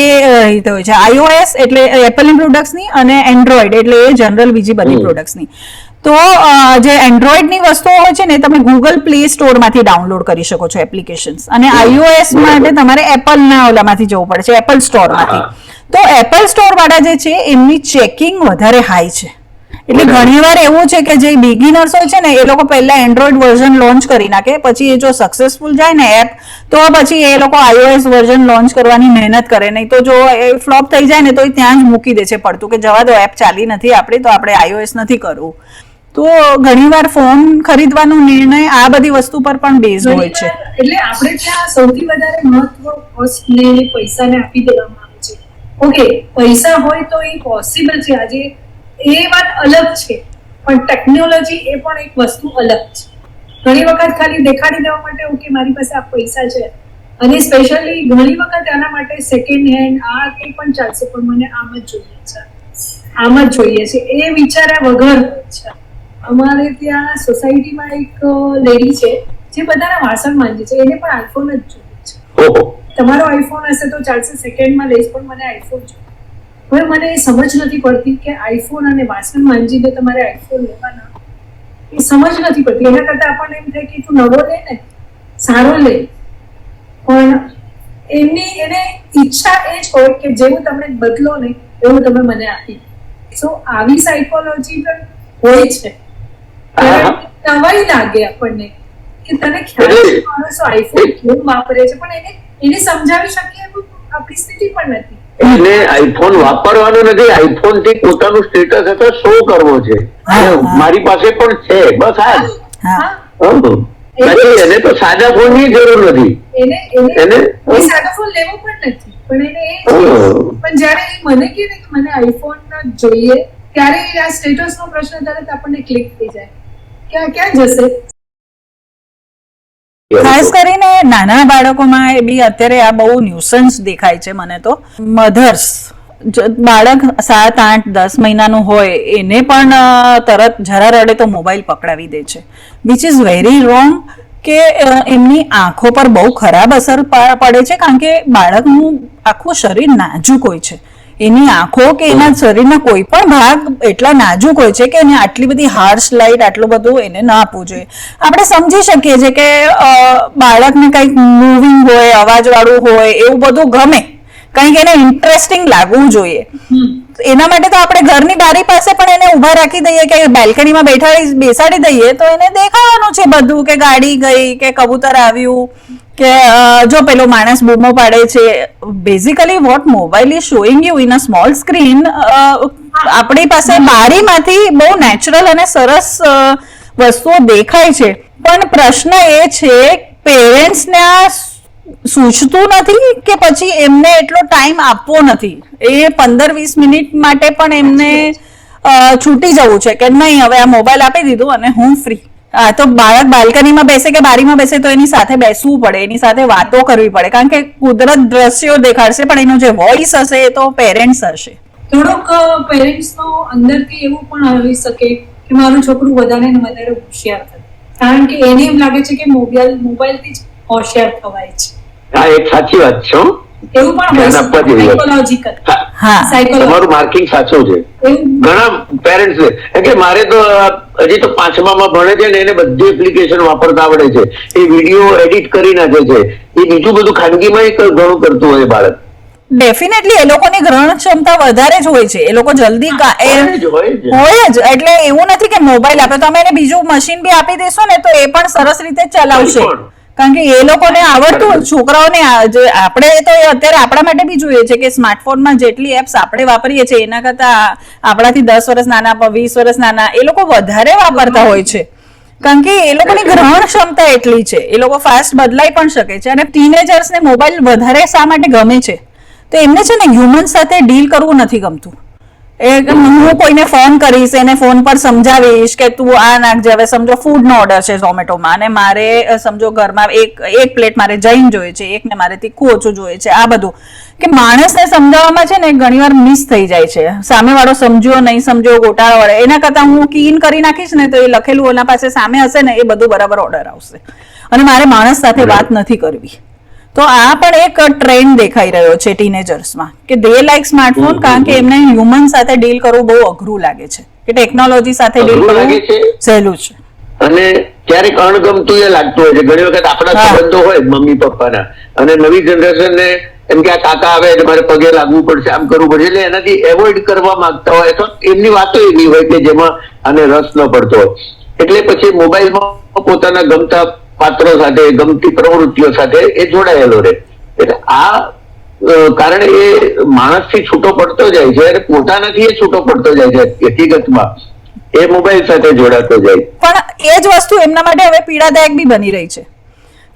રીતે હોય છે, iOS એટલે એપલની પ્રોડક્ટ્સની અને એન્ડ્રોઈડ એટલે એ જનરલ બીજી બધી પ્રોડક્ટ્સની. તો જે એન્ડ્રોઈડની વસ્તુઓ હોય છે ને તમે ગૂગલ પ્લે સ્ટોરમાંથી ડાઉનલોડ કરી શકો છો એપ્લિકેશન્સ, અને iOS માટે તમારે એપલના ઓલામાંથી જવું પડે છે, એપલ સ્ટોરમાંથી. તો એપલ સ્ટોર વાળા જે છે એમની ચેકિંગ વધારે હાઈ છે. એટલે ઘણીવાર એવું છે કે જે બિગિનર્સ હોય છે ને એ લોકો પહેલા એન્ડ્રોઈડ વર્ઝન લોન્ચ કરી નાખે, પછી એ જો સક્સેસફુલ જાય ને એપ તો પછી એ લોકો iOS વર્ઝન લોન્ચ કરવાની મહેનત કરે. નહીં તો જો એ ફ્લોપ થઈ જાય ને તો એ ત્યાં જ મૂકી દે છે પડતું કે જવા દો, એપ ચાલી નથી આપણી તો આપણે iOS નથી કરવું. તો ઘણીવાર ફોન ખરીદવાનો નિર્ણય આ બધી વસ્તુ પર પણ બેઝ હોય છે. એટલે આપણે ત્યાં સૌથી વધારે મહત્વ કોસ્ટને પૈસાને આપી દેવામાં આવે છે. ઓકે, પૈસા હોય તો એ પોસિબલ છે આજે, એ વાત અલગ છે, પણ ટેકનોલોજી એ પણ એક વસ્તુ અલગ છે. ઘણી વખત ખાલી દેખાડી દેવા માટે ઓકે મારી પાસે આ પૈસા છે, અને સ્પેશિયલી ઘણી વખત એના માટે સેકન્ડ હેન્ડ આ કંઈ પણ ચાલશે પણ મને આમ જ જોઈએ છે, આમ જ જોઈએ છે એ વિચાર્યા વગર હોય છે. અમારે ત્યાં સોસાયટીમાં એક લેડી છે જે બધાના વાસણ માંજે છે, એને પણ આઈફોન જ જોઈએ છે. ઓહો. તમારો આઈફોન હશે તો ચાલશે, સેકન્ડમાં લઈશ પણ મને આઈફોન જોઈએ. હવે મને એ સમજ નથી પડતી કે આઈફોન અને વાસણ માંજીને તમારે આઈફોન લેવાના, એ સમજ નથી પડતી. એના કરતા આપણને એમ થાય કે તું નવો લે ને, સારો લે, પણ એને ઈચ્છા એ જ હોય કે જેવું તમે બદલો ને એવું તમે મને આપી. સો આવી સાયકોલોજી પણ હોય છે. નવાઈ લાગે આપણને કે તને ખ્યાલ છે માણસો આઈફોન કેમ વાપરે છે, પણ એને સમજાવી શકીએ એવું આપણી સ્થિતિ પણ નથી. એને આઈફોન વાપરવાનો નથી, આઈફોન થી પોતાનું સ્ટેટસ અથવા શો કરવો છે. મારી પાસે પણ છે, બસ આ જ. એને તો સાદા ફોન ની જરૂર નથી, એને સાદો ફોન લેવો પણ નથી, પણ એને પણ જયારે એ મને કહે ને કે મને આઈફોન જોઈએ ત્યારે આ સ્ટેટસ નો પ્રશ્ન તરત આપણને ક્લિક થઈ જાય કે આ ક્યાં જશે. ખાસ કરીને નાના બાળકોમાં એ બી અત્યારે આ બહુ ન્યુસન્સ દેખાય છે મને તો. મધર્સ, બાળક 7, 8, 10 મહિનાનું હોય એને પણ તરત જરા રડે તો મોબાઈલ પકડાવી દે છે, વિચ ઇઝ વેરી રોંગ. કે એમની આંખો પર બહુ ખરાબ અસર પડે છે, કારણ કે બાળકનું આખું શરીર નાજુક હોય છે. એની આંખો કે એના શરીરના કોઈ પણ ભાગ એટલા નાજુક હોય છે કે એને આટલી બધી હાર્શ લાઇટ આટલું બધું એને ના આપવું જોઈએ. આપણે સમજી શકીએ છીએ કે બાળકને કંઈક મૂવિંગ હોય, અવાજ વાળું હોય એવું બધું ગમે, કંઈક એને ઇન્ટરેસ્ટિંગ લાગવું જોઈએ. એના માટે તો આપણે ઘરની બારી પાસે પણ એને ઉભા રાખી દઈએ કે બેલ્કનીમાં બેસાડી દઈએ તો એને દેખાવાનું છે બધું, કે ગાડી ગઈ, કે કબૂતર આવ્યું, કે જો પેલો માણસ બૂમો પાડે છે. Basically what mobile is showing you in a small screen, આપણી પાસે બારીમાંથી બહુ નેચરલ અને સરસ વસ્તુઓ દેખાય છે, પણ પ્રશ્ન એ છે પેરેન્ટ્સને આ સૂચતું નથી કે પછી એમને એટલો ટાઈમ આપવો નથી. એ 15-20 મિનિટ માટે પણ એમને છૂટી જવું છે કે નહીં હવે આ મોબાઈલ આપી દીધું અને હું ફ્રી. હા, તો બાળક બાલ્કનીમાં બેસે કે બારીમાં બેસે તો એની સાથે બેસવું પડે, એની સાથે વાતો કરવી પડે, કારણ કે કુદરત દ્રશ્યો દેખાડશે પણ એનો જે વોઇસ હશે એ તો પેરેન્ટ્સ હશે. થોડોક પેરેન્ટ્સનો અંદરથી એવું પણ આવી શકે કે મારું છોકરું વધારે ને વધારે હોશિયાર થાય, કારણ કે એને એમ લાગે છે કે મોબાઈલથી જ હોશિયાર થવાય છે. હા, એક સાચી વાત છે. એવું પણ સાયકોલોજીકલ. તમારું માર્કિંગ સાચું છે. ઘણા પેરેન્ટ્સ એટલે મારે તો હજી તો 5મા ભણે છે ને એને બધી એપ્લિકેશન વાપરતા આવડે છે, એ વિડીયો એડિટ કરી નાખે છે, એ બીજું બધું ખાનગીમાં ઘણું કરતું હોય બાળક. ડેફિનેટલી એ લોકોની ગ્રહણ ક્ષમતા વધારે જ હોય છે, એ લોકો જલ્દી હોય જ. એટલે એવું નથી કે મોબાઈલ આપે તો અમે એને બીજું મશીન બી આપી દેશો ને તો એ પણ સરસ રીતે ચલાવશે, કારણ કે એ લોકોને આવડતું. છોકરાઓને આપણે તો અત્યારે આપણા માટે બી જોઈએ છે કે સ્માર્ટફોનમાં જેટલી એપ્સ આપણે વાપરીએ છીએ એના કરતા આપણાથી 10 વર્ષ નાના, 20 વર્ષ નાના એ લોકો વધારે વાપરતા હોય છે, કારણ કે એ લોકોની ગ્રહણ ક્ષમતા એટલી છે, એ લોકો ફાસ્ટ બદલાઈ પણ શકે છે. અને ટીનેજર્સને મોબાઈલ વધારે શા માટે ગમે છે? તો એમને છે ને હ્યુમન સાથે ડીલ કરવું નથી ગમતું. હું કોઈને ફોન કરીશ, એને ફોન પર સમજાવીશ કે તું આ નાખજે. હવે સમજો ફૂડનો ઓર્ડર છે ઝોમેટોમાં અને મારે સમજો ઘરમાં એક પ્લેટ મારે જૈન જોઈએ છે, એકને મારે તીખું ઓછું જોઈએ છે, આ બધું કે માણસને સમજાવવામાં છે ને ઘણીવાર મિસ થઈ જાય છે. સામેવાળો સમજ્યો નહીં સમજ્યો ગોટાળો વળે, એના કરતાં હું કીન કરી નાખીશ ને તો એ લખેલું એના પાસે સામે હશે ને એ બધું બરાબર ઓર્ડર આવશે અને મારે માણસ સાથે વાત નથી કરવી. તો આ પણ એક ટ્રેન્ડ દેખાઈ રહ્યો છે ટીનેજર્સમાં કે દે લાઈક સ્માર્ટફોન, કારણ કે એમને હ્યુમન સાથે ડીલ કરવું બહુ અઘરું લાગે છે, કે ટેકનોલોજી સાથે ડીલ કરવું સહેલું છે. અને ક્યારેક અણગમતું એ લાગતું હોય છે. ઘણી વખત આપણા સંબંધો હોય મમ્મી પપ્પાના અને નવી જનરેશનને એમ કે આ કાકા આવે એટલે મારે પગે લાગવું પડશે, આમ કરવું પડશે, એટલે એનાથી એવોઇડ કરવા માંગતા હોય તો એમની વાતો એવી હોય કે જેમાં આને રસ ન પડતો હોય, એટલે પછી મોબાઈલમાં પોતાના ગમતા પાત્રો સાથે, ગમતી પ્રવૃત્તિઓ સાથે એ જોડાયેલો રહે. એટલે આ કારણે એ માણસથી છૂટો પડતો જાય છે અને પોતાનાથી એ છૂટો પડતો જાય છે. હકીકતમાં એ મોબાઈલ સાથે જોડાતો જાય. પણ એ જ વસ્તુ એમના માટે હવે પીડાદાયક બી બની રહી છે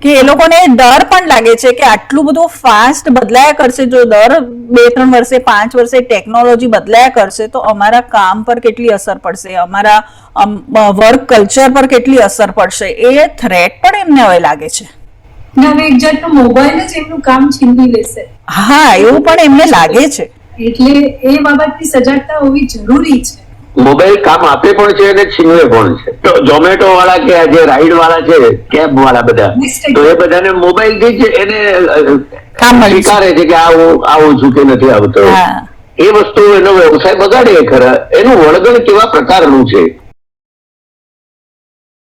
કે એ લોકોને ડર પણ લાગે છે કે આટલું બધું ફાસ્ટ બદલાયા કરશે, જો દર 2-3 વર્ષે 5 વર્ષે ટેકનોલોજી બદલાયા કરશે તો અમારા કામ પર કેટલી અસર પડશે, અમારા વર્ક કલ્ચર પર કેટલી અસર પડશે, એ થ્રેટ પણ એમને હવે લાગે છે. ને હવે એક જાતનો મોબાઈલ જ એમનું કામ છીનવી લેશે. હા, એવું પણ એમને લાગે છે. એટલે એ બાબતની સજાગતા હોવી જરૂરી છે. મોબાઈલ કામ આપે પણ છે અને છીનવે પણ છે. તો ઝોમેટો વાળા કે આ જે રાઈડ વાળા છે, કેબ વાળા બધા, તો એ બધાને મોબાઈલ થી જ એને સ્વીકારે છે કે આવું છું કે નથી આવતો. એ વસ્તુ એનો વ્યવસાય બગાડે ખરા. એનું વળગણ કેવા પ્રકારનું છે.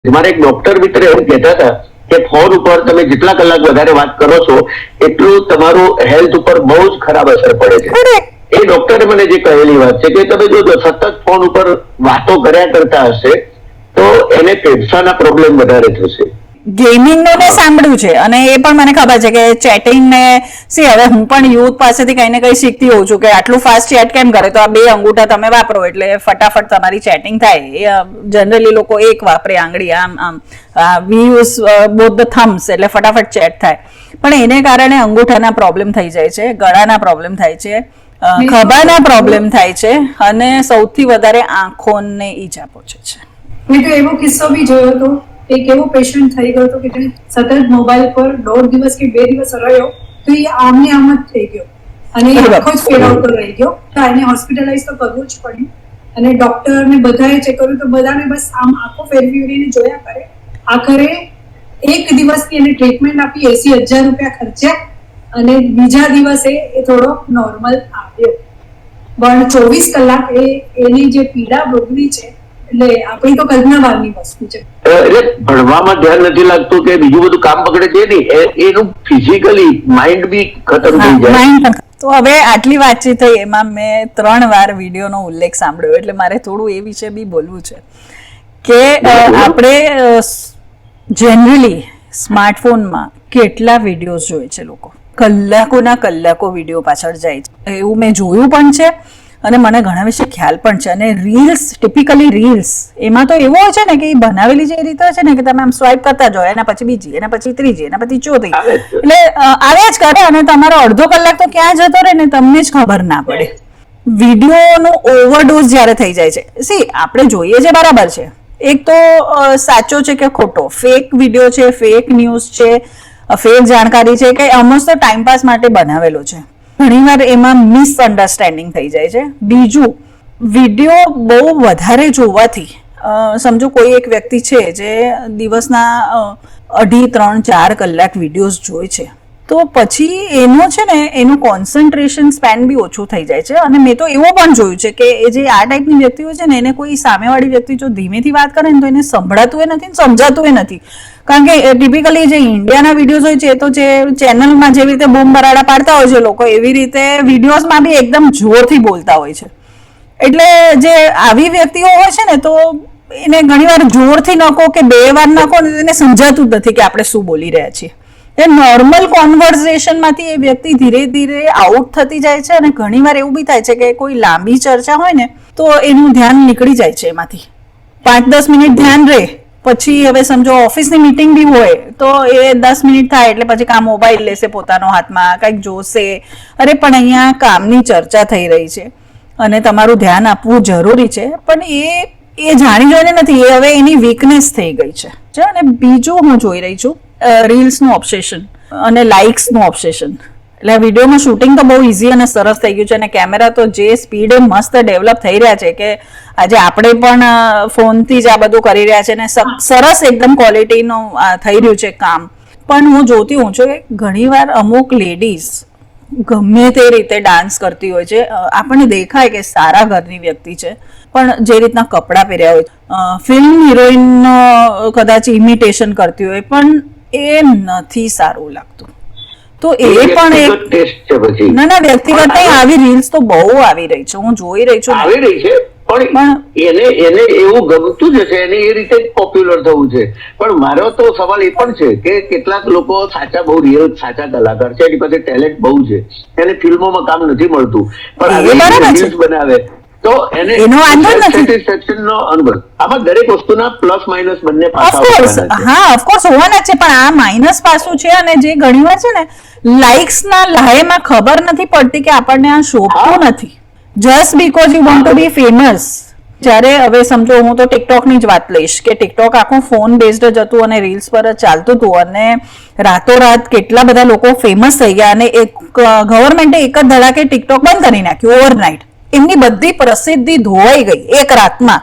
મારે એક ડોક્ટર મિત્ર એવું કહેતા હતા કે ફોન ઉપર તમે જેટલા કલાક વધારે વાત કરો છો એટલું તમારું હેલ્થ ઉપર બહુ જ ખરાબ અસર પડે છે. એ ડોક્ટરે મને જે કહેલી વાત છે કે તમે જો સતત ફોન ઉપર વાતો કર્યા કરતા હશે તો એને ફેફસાના પ્રોબ્લેમ વધારે થશે. ગેમિંગ નું મેં સાંભળ્યું છે અને એ પણ મને ખબર છે કે ચેટિંગ ને હવે હું પણ યુથ પાસેથી કઈ ને કઈ શીખતી હોઉં છું કે આટલું ફાસ્ટ ચેટ કેમ કરે, તો આ 2 અંગૂઠા તમે વાપરો એટલે ફટાફટ તમારી ચેટિંગ થાય. જનરલી લોકો એક વાપરે આંગળી, આમ વી યુઝ બોથ ધ થમ્સ એટલે ફટાફટ ચેટ થાય. પણ એને કારણે અંગૂઠાના પ્રોબ્લેમ થઈ જાય છે, ગળાના પ્રોબ્લેમ થાય છે, ખભાના પ્રોબ્લેમ થાય છે અને સૌથી વધારે આંખોને ઈજા પહોંચે છે. મેં તો એવો કિસ્સો બી જોયો હતો. એક એવો પેશન્ટ થઈ ગયો હતો કે તે સતત મોબાઈલ પર 1.5 દિવસ કે 2 દિવસ રહ્યો તો એ આમને આમ જ થઈ ગયો અને એ આખો જ ફેરવતો રહી ગયો. તો એને હોસ્પિટલાઇઝ તો કરવું જ પડ્યું અને ડોક્ટર ને બધાએ ચેક કર્યું તો બધાને બસ આમ આંખો ફેરવીને જોયા કરે. આખરે 1 દિવસની એને ટ્રીટમેન્ટ આપી, 80,000 રૂપિયા ખર્ચ્યા અને બીજા દિવસે એ થોડો નોર્મલ આવ્યો. પણ 24 કલાક એની જે પીડા ભોગવી છે એટલે આપણી તો કલ્પના બહારની વસ્તુ છે. એટલે ભણવામાં ધ્યાન નથી લાગતું કે બીજું બધું કામ પકડે છે ને એનું ફિઝિકલી માઇન્ડ બી ખતમ થઈ જાય. તો હવે આટલી વાતચીત થઈ એમાં મેં 3 વાર વિડીયોનો ઉલ્લેખ સાંભળ્યો એટલે મારે થોડું એ વિશે બી બોલવું છે કે આપણે જનરલી સ્માર્ટફોનમાં કેટલા વિડીયોઝ જોઈએ છે લોકો, કલાકોના કલાકો વિડીયો પાછળ જાય છે. એવું મેં જોયું પણ છે અને મને ઘણા વિશે ખ્યાલ પણ છે. અને રીલ્સ, ટિપિકલી રીલ્સ એમાં તો એવો હોય છે ને કે એ બનાવેલી જે રીતે છે ને કે તમે આમ સ્વાઇપ કરતા જાઓ, એના પછી બીજી, એના પછી ત્રીજી, એના પછી ચોથી, એટલે આવ્યા જ કરે અને તમારો અડધો કલાક તો ક્યાં જતો રહે ને તમને જ ખબર ના પડે. વિડીયોનો ઓવરડોઝ જ્યારે થઈ જાય છે, આપણે જોઈએ છે બરાબર છે, એક તો સાચો છે કે ખોટો, ફેક વિડીયો છે, ફેક ન્યૂઝ છે, ફેક જાણકારી છે કે અમસ્ત ટાઈમપાસ માટે બનાવેલો છે. ઘણીવાર એમાં મિસઅન્ડરસ્ટેન્ડિંગ થઈ જાય છે. બીજું, વિડીયો બહુ વધારે જોવાથી, સમજો કોઈ એક વ્યક્તિ છે જે દિવસના 2.5, 3, 4 કલાક વિડીયોઝ જોઈ છે તો પછી એનો છે ને એનું કોન્સન્ટ્રેશન સ્પેન બી ઓછું થઈ જાય છે. અને મેં તો એવું પણ જોયું છે કે એ જે આ ટાઈપની વ્યક્તિ હોય છે ને એને કોઈ સામેવાળી વ્યક્તિ જો ધીમેથી વાત કરે ને તો એને સંભળાતું એ નથી, સમજાતું એ નથી. કારણ કે ટિપિકલી જે ઇન્ડિયાના વિડીયોઝ હોય છે એ તો જે ચેનલમાં જેવી રીતે બૂમ બરાડા પાડતા હોય છે લોકો, એવી રીતે વિડીયોઝમાં બી એકદમ જોરથી બોલતા હોય છે. એટલે જે આવી વ્યક્તિઓ હોય છે ને તો એને ઘણીવાર જોરથી નાખો કે 2 વાર નાખો ને એને સમજાતું જ નથી કે આપણે શું બોલી રહ્યા છીએ. એ નોર્મલ કોન્વર્ઝેશનમાંથી એ વ્યક્તિ ધીરે ધીરે આઉટ થતી જાય છે. અને ઘણીવાર એવું બી થાય છે કે કોઈ લાંબી ચર્ચા હોય ને તો એનું ધ્યાન નીકળી જાય છે એમાંથી. 5-10 મિનિટ ધ્યાન રહે, પછી હવે સમજો ઓફિસની મીટિંગ બી હોય તો એ 10 મિનિટ થાય એટલે પછી કામ મોબાઈલ લેશે પોતાનો હાથમાં, કંઈક જોશે. અરે પણ અહીંયા કામની ચર્ચા થઈ રહી છે અને તમારું ધ્યાન આપવું જરૂરી છે, પણ એ જાણી જોઈને નથી, એ હવે એની વીકનેસ થઈ ગઈ છે. અને બીજું હું જોઈ રહી છું રીલ્સનું ઓબ્સેશન અને લાઇક્સનું ઓબ્સેશન. એટલે વિડીયોમાં શૂટિંગ તો બહુ ઇઝી અને સરસ થઈ ગયું છે અને કેમેરા તો જે સ્પીડે મસ્ત ડેવલપ થઈ રહ્યા છે કે આજે આપણે પણ ફોનથી જ આ બધું કરી રહ્યા છે ને સરસ એકદમ ક્વોલિટીનું થઈ રહ્યું છે કામ. પણ હું જોતી હોઉં છું કે ઘણીવાર અમુક લેડીઝ ગમે તે રીતે ડાન્સ કરતી હોય છે, આપણને દેખાય કે સારા ઘરની વ્યક્તિ છે, પણ જે રીતના કપડાં પહેર્યા હોય, ફિલ્મ હિરોઈનનો કદાચ ઇમિટેશન કરતી હોય પણ એ નથી સારું લાગતું. તો એ પણ એક ટેસ્ટ છે. પછી ના વ્યક્તિગત નહીં, આવી રીલ્સ તો બહુ આવી રહી છે, હું જોઈ રહી છું. આવી રહી છે પણ એને એવું ગમતું જ હશે, એને એ રીતે પોપ્યુલર થવું છે. પણ મારો તો સવાલ એ પણ છે કે કેટલાક લોકો સાચા, બહુ રિયલ સાચા કલાકાર છે, એની પાસે ટેલેન્ટ બહુ છે, એને ફિલ્મોમાં કામ નથી મળતું પણ રીલ્સ બનાવે તો એને સેટિસ્ફેક્શન નો અનુભવ. આમાં દરેક વસ્તુના પ્લસ માઇનસ બંને પાસા. હા, ઓફકોર્સ હોવાના છે, પણ આ માઇનસ પાસું છે. અને જે ઘણીવાર છે ને લાઇક્સ ના લહાયમાં ખબર નથી પડતી કે આપણને આ શોભતું નથી. Just because you want to be famous જ્યારે હવે સમજો હું તો ટિકટોકની જ વાત લઈશ કે ટિકટોક આખું ફોન બેઝડ જ હતું અને રીલ્સ પર જ ચાલતું હતું અને રાતોરાત કેટલા બધા લોકો ફેમસ થઈ ગયા અને ગવર્મેન્ટે એક જ ધડાકે ટિકટોક બંધ કરી નાખ્યું ઓવરનાઇટ. એમની બધી પ્રસિદ્ધિ ધોવાઈ ગઈ એક રાતમાં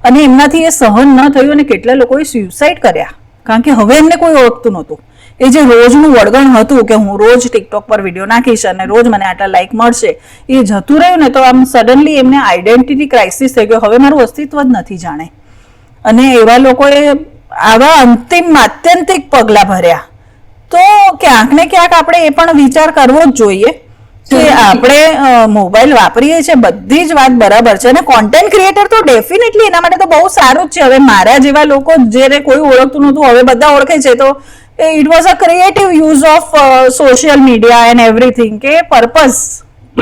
અને એમનાથી એ સહન ન થયું અને કેટલા લોકોએ સ્યુસાઇડ કર્યા કારણ કે હવે એમને કોઈ ઓળખતું નહોતું. એ જે રોજનું વળગણ હતું કે હું રોજ ટિકટોક પર વિડીયો નાખીશ અને રોજ મને આટલા લાઈક મળશે એ જતું રહ્યું ને તો આમ સડનલી એમને આઈડેન્ટિટી ક્રાઇસિસ થઈ ગયો. હવે મારું અસ્તિત્વ જ નથી જાણે. અને એવા લોકોએ આવા અંતિમ આત્યંતિક પગલા ભર્યા. તો ક્યાંક ને ક્યાંક આપણે એ પણ વિચાર કરવો જ જોઈએ કે આપણે મોબાઈલ વાપરીએ છીએ બધી જ વાત બરાબર છે અને કોન્ટેન્ટ ક્રિએટર તો ડેફિનેટલી એના માટે તો બહુ સારું જ છે. હવે મારા જેવા લોકો જેને કોઈ ઓળખતું નહોતું હવે બધા ઓળખે છે તો it was a creative use of social media and everything કે પર્પસ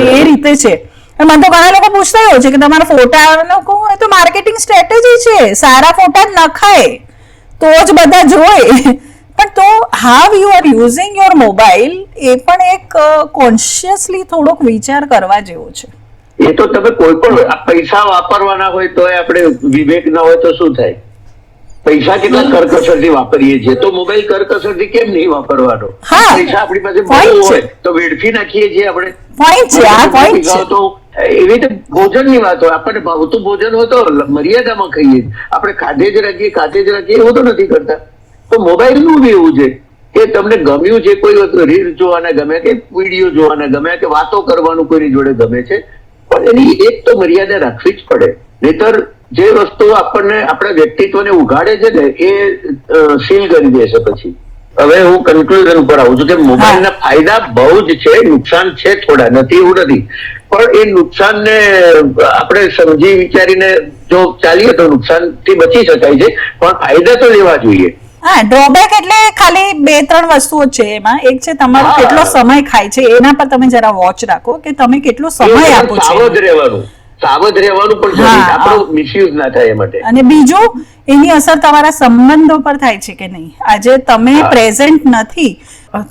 એ રીતે છે. મને તો ઘણા લોકો પૂછતા હોય છે કે તમારા ફોટા એ તો માર્કેટિંગ સ્ટ્રેટેજી છે, સારા ફોટા જ નખાય તો જ બધા જોય. પણ તો how you are using your mobile એ પણ એક કોન્શિયસલી થોડોક વિચાર કરવા જેવો છે. એ તો તમે કોઈ પણ પૈસા વાપરવાના હોય તો આપણે વિવેક ના હોય તો શું થાય? પૈસા કેટલા કરકસરથી વાપરીએ છીએ તો મોબાઈલ કરકસરથી કેમ નહીં વાપરવાનો? પૈસા આપણી પાસે બહુ હોય તો વેડફી નાખીએ છીએ આપણે. તો એવી રીતે ભોજનની વાત હોય, આપણને ભાવતું ભોજન હોય તો મર્યાદામાં ખાઈએ. આપણે ખાધે જ રાખીએ એવું તો નથી કરતા. તો મોબાઈલ નું બી એવું છે કે તમને ગમ્યું છે, કોઈ રીલ જોવાના ગમે કે વિડીયો જોવાના ગમે કે વાતો કરવાનું કોઈની જોડે ગમે છે, પણ એની એક તો મર્યાદા રાખવી જ પડે. નહીતર જે વસ્તુ આપણને આપણા વ્યક્તિત્વને ઉઘાડે છે ને એ સીલ કરી દેશે પછી. હવે હું કન્ક્લુઝન ઉપર આવું છું કે મોબાઈલના ફાયદા બહુ જ છે, નુકસાન છે થોડા, નથી એવું નથી, પણ એ નુકસાનને આપણે સમજી વિચારીને જો ચાલીએ તો નુકસાનથી બચી શકાય છે, પણ ફાયદા તો લેવા જોઈએ. હા, ડ્રોબેક એટલે ખાલી 2-3 વસ્તુઓ છે એમાં. એક છે તમારો કેટલો સમય ખાય છે, એના પર તમે જરા વોચ રાખો કે તમે કેટલો સમય આપો છો. સાવધ રહેવાનું પણ જરૂરી, આપણો મિસયુઝ ના થાય એ માટે. અને બીજું એની અસર તમારા સંબંધો પર થાય છે કે નહીં. આજે તમે પ્રેઝન્ટ નથી,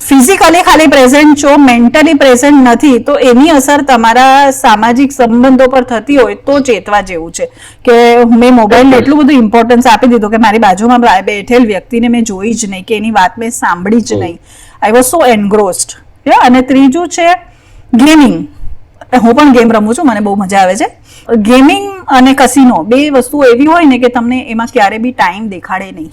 ફિઝિકલી ખાલી પ્રેઝન્ટ છો, મેન્ટલી પ્રેઝન્ટ નથી, તો એની અસર તમારા સામાજિક સંબંધો પર થતી હોય તો ચેતવા જેવું છે કે મેં મોબાઈલને એટલું બધું ઇમ્પોર્ટન્સ આપી દીધું કે મારી બાજુમાં બેઠેલ વ્યક્તિને મેં જોઈ જ નહીં કે એની વાત મેં સાંભળી જ નહીં. I was so engrossed. અને ત્રીજું છે ગેમિંગ. હું પણ ગેમ રમું છું, મને બહુ મજા આવે છે. ગેમિંગ અને કસિનો બે વસ્તુઓ એવી હોય ને કે તમને એમાં ક્યારે બી ટાઈમ દેખાડે નહીં,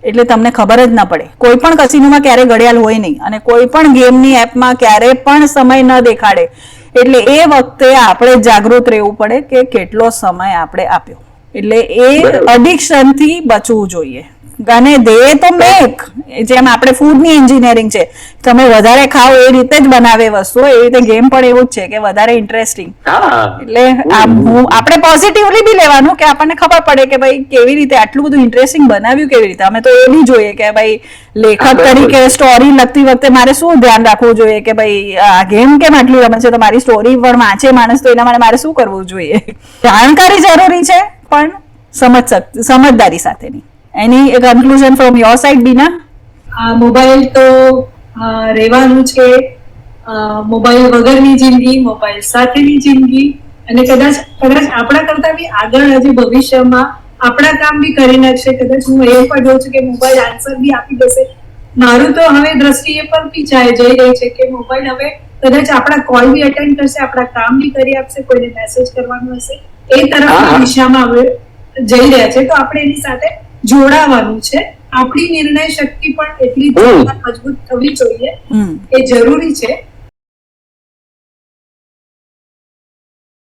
એટલે તમને ખબર જ ના પડે. કોઈ પણ કસિનોમાં ક્યારે ઘડિયાળ હોય નહીં અને કોઈ પણ ગેમની એપમાં ક્યારે પણ સમય ન દેખાડે. એટલે એ વખતે આપણે જાગૃત રહેવું પડે કે કેટલો સમય આપણે આપ્યો. એટલે એ અડિક્શન થી બચવું જોઈએ. અને ધ્યેય તો મેક, જેમ આપણે ફૂડની એન્જિનિયરિંગ છે, તમે વધારે ખાઓ એ રીતે જ બનાવે વસ્તુ, એ રીતે ગેમ પણ એવું જ છે કે વધારે ઇન્ટરેસ્ટિંગ. એટલે આપણે પોઝિટિવલી બી લેવાનું કે આપણને ખબર પડે કે ભાઈ કેવી રીતે આટલું બધું ઇન્ટરેસ્ટિંગ બનાવ્યું, કેવી રીતે. અમે તો એ બી જોઈએ કે ભાઈ લેખક તરીકે સ્ટોરી લખતી વખતે મારે શું ધ્યાન રાખવું જોઈએ કે ભાઈ આ ગેમ કેમ આટલી રમે છે, તો મારી સ્ટોરી પણ વાંચે માણસ તો એના માટે મારે શું કરવું જોઈએ. જાણકારી જરૂરી છે પણ સમજદારી સાથેની. એની કન્ક્લુઝન ફ્રોમ યોર સાઇડ, બીના? મોબાઈલ તો રહેવાનું છે, મોબાઈલ વગરની જિંદગી, મોબાઈલ સાથેની જિંદગી, અને કદાચ આપણા કરતા બી આગળ હજી ભવિષ્યમાં આપણા કામ બી કરી નાખશે. કદાચ હું એ પણ જોઉં છું કે મોબાઈલ આન્સર બી આપી દેશે. મારું તો હવે દ્રષ્ટિ એ પણ જઈ રહી છે કે મોબાઈલ હવે કદાચ આપણા કોલ બી અટેન્ડ કરશે, આપણા કામ બી કરી આપશે, કોઈને મેસેજ કરવાનું હશે એ તરફની દિશામાં હવે જઈ રહ્યા છે. તો આપણે એની સાથે જોડાવાનું છે. આપણી નિર્ણય શક્તિ પણ એટલી મજબૂત થવી જોઈએ, એ જરૂરી છે.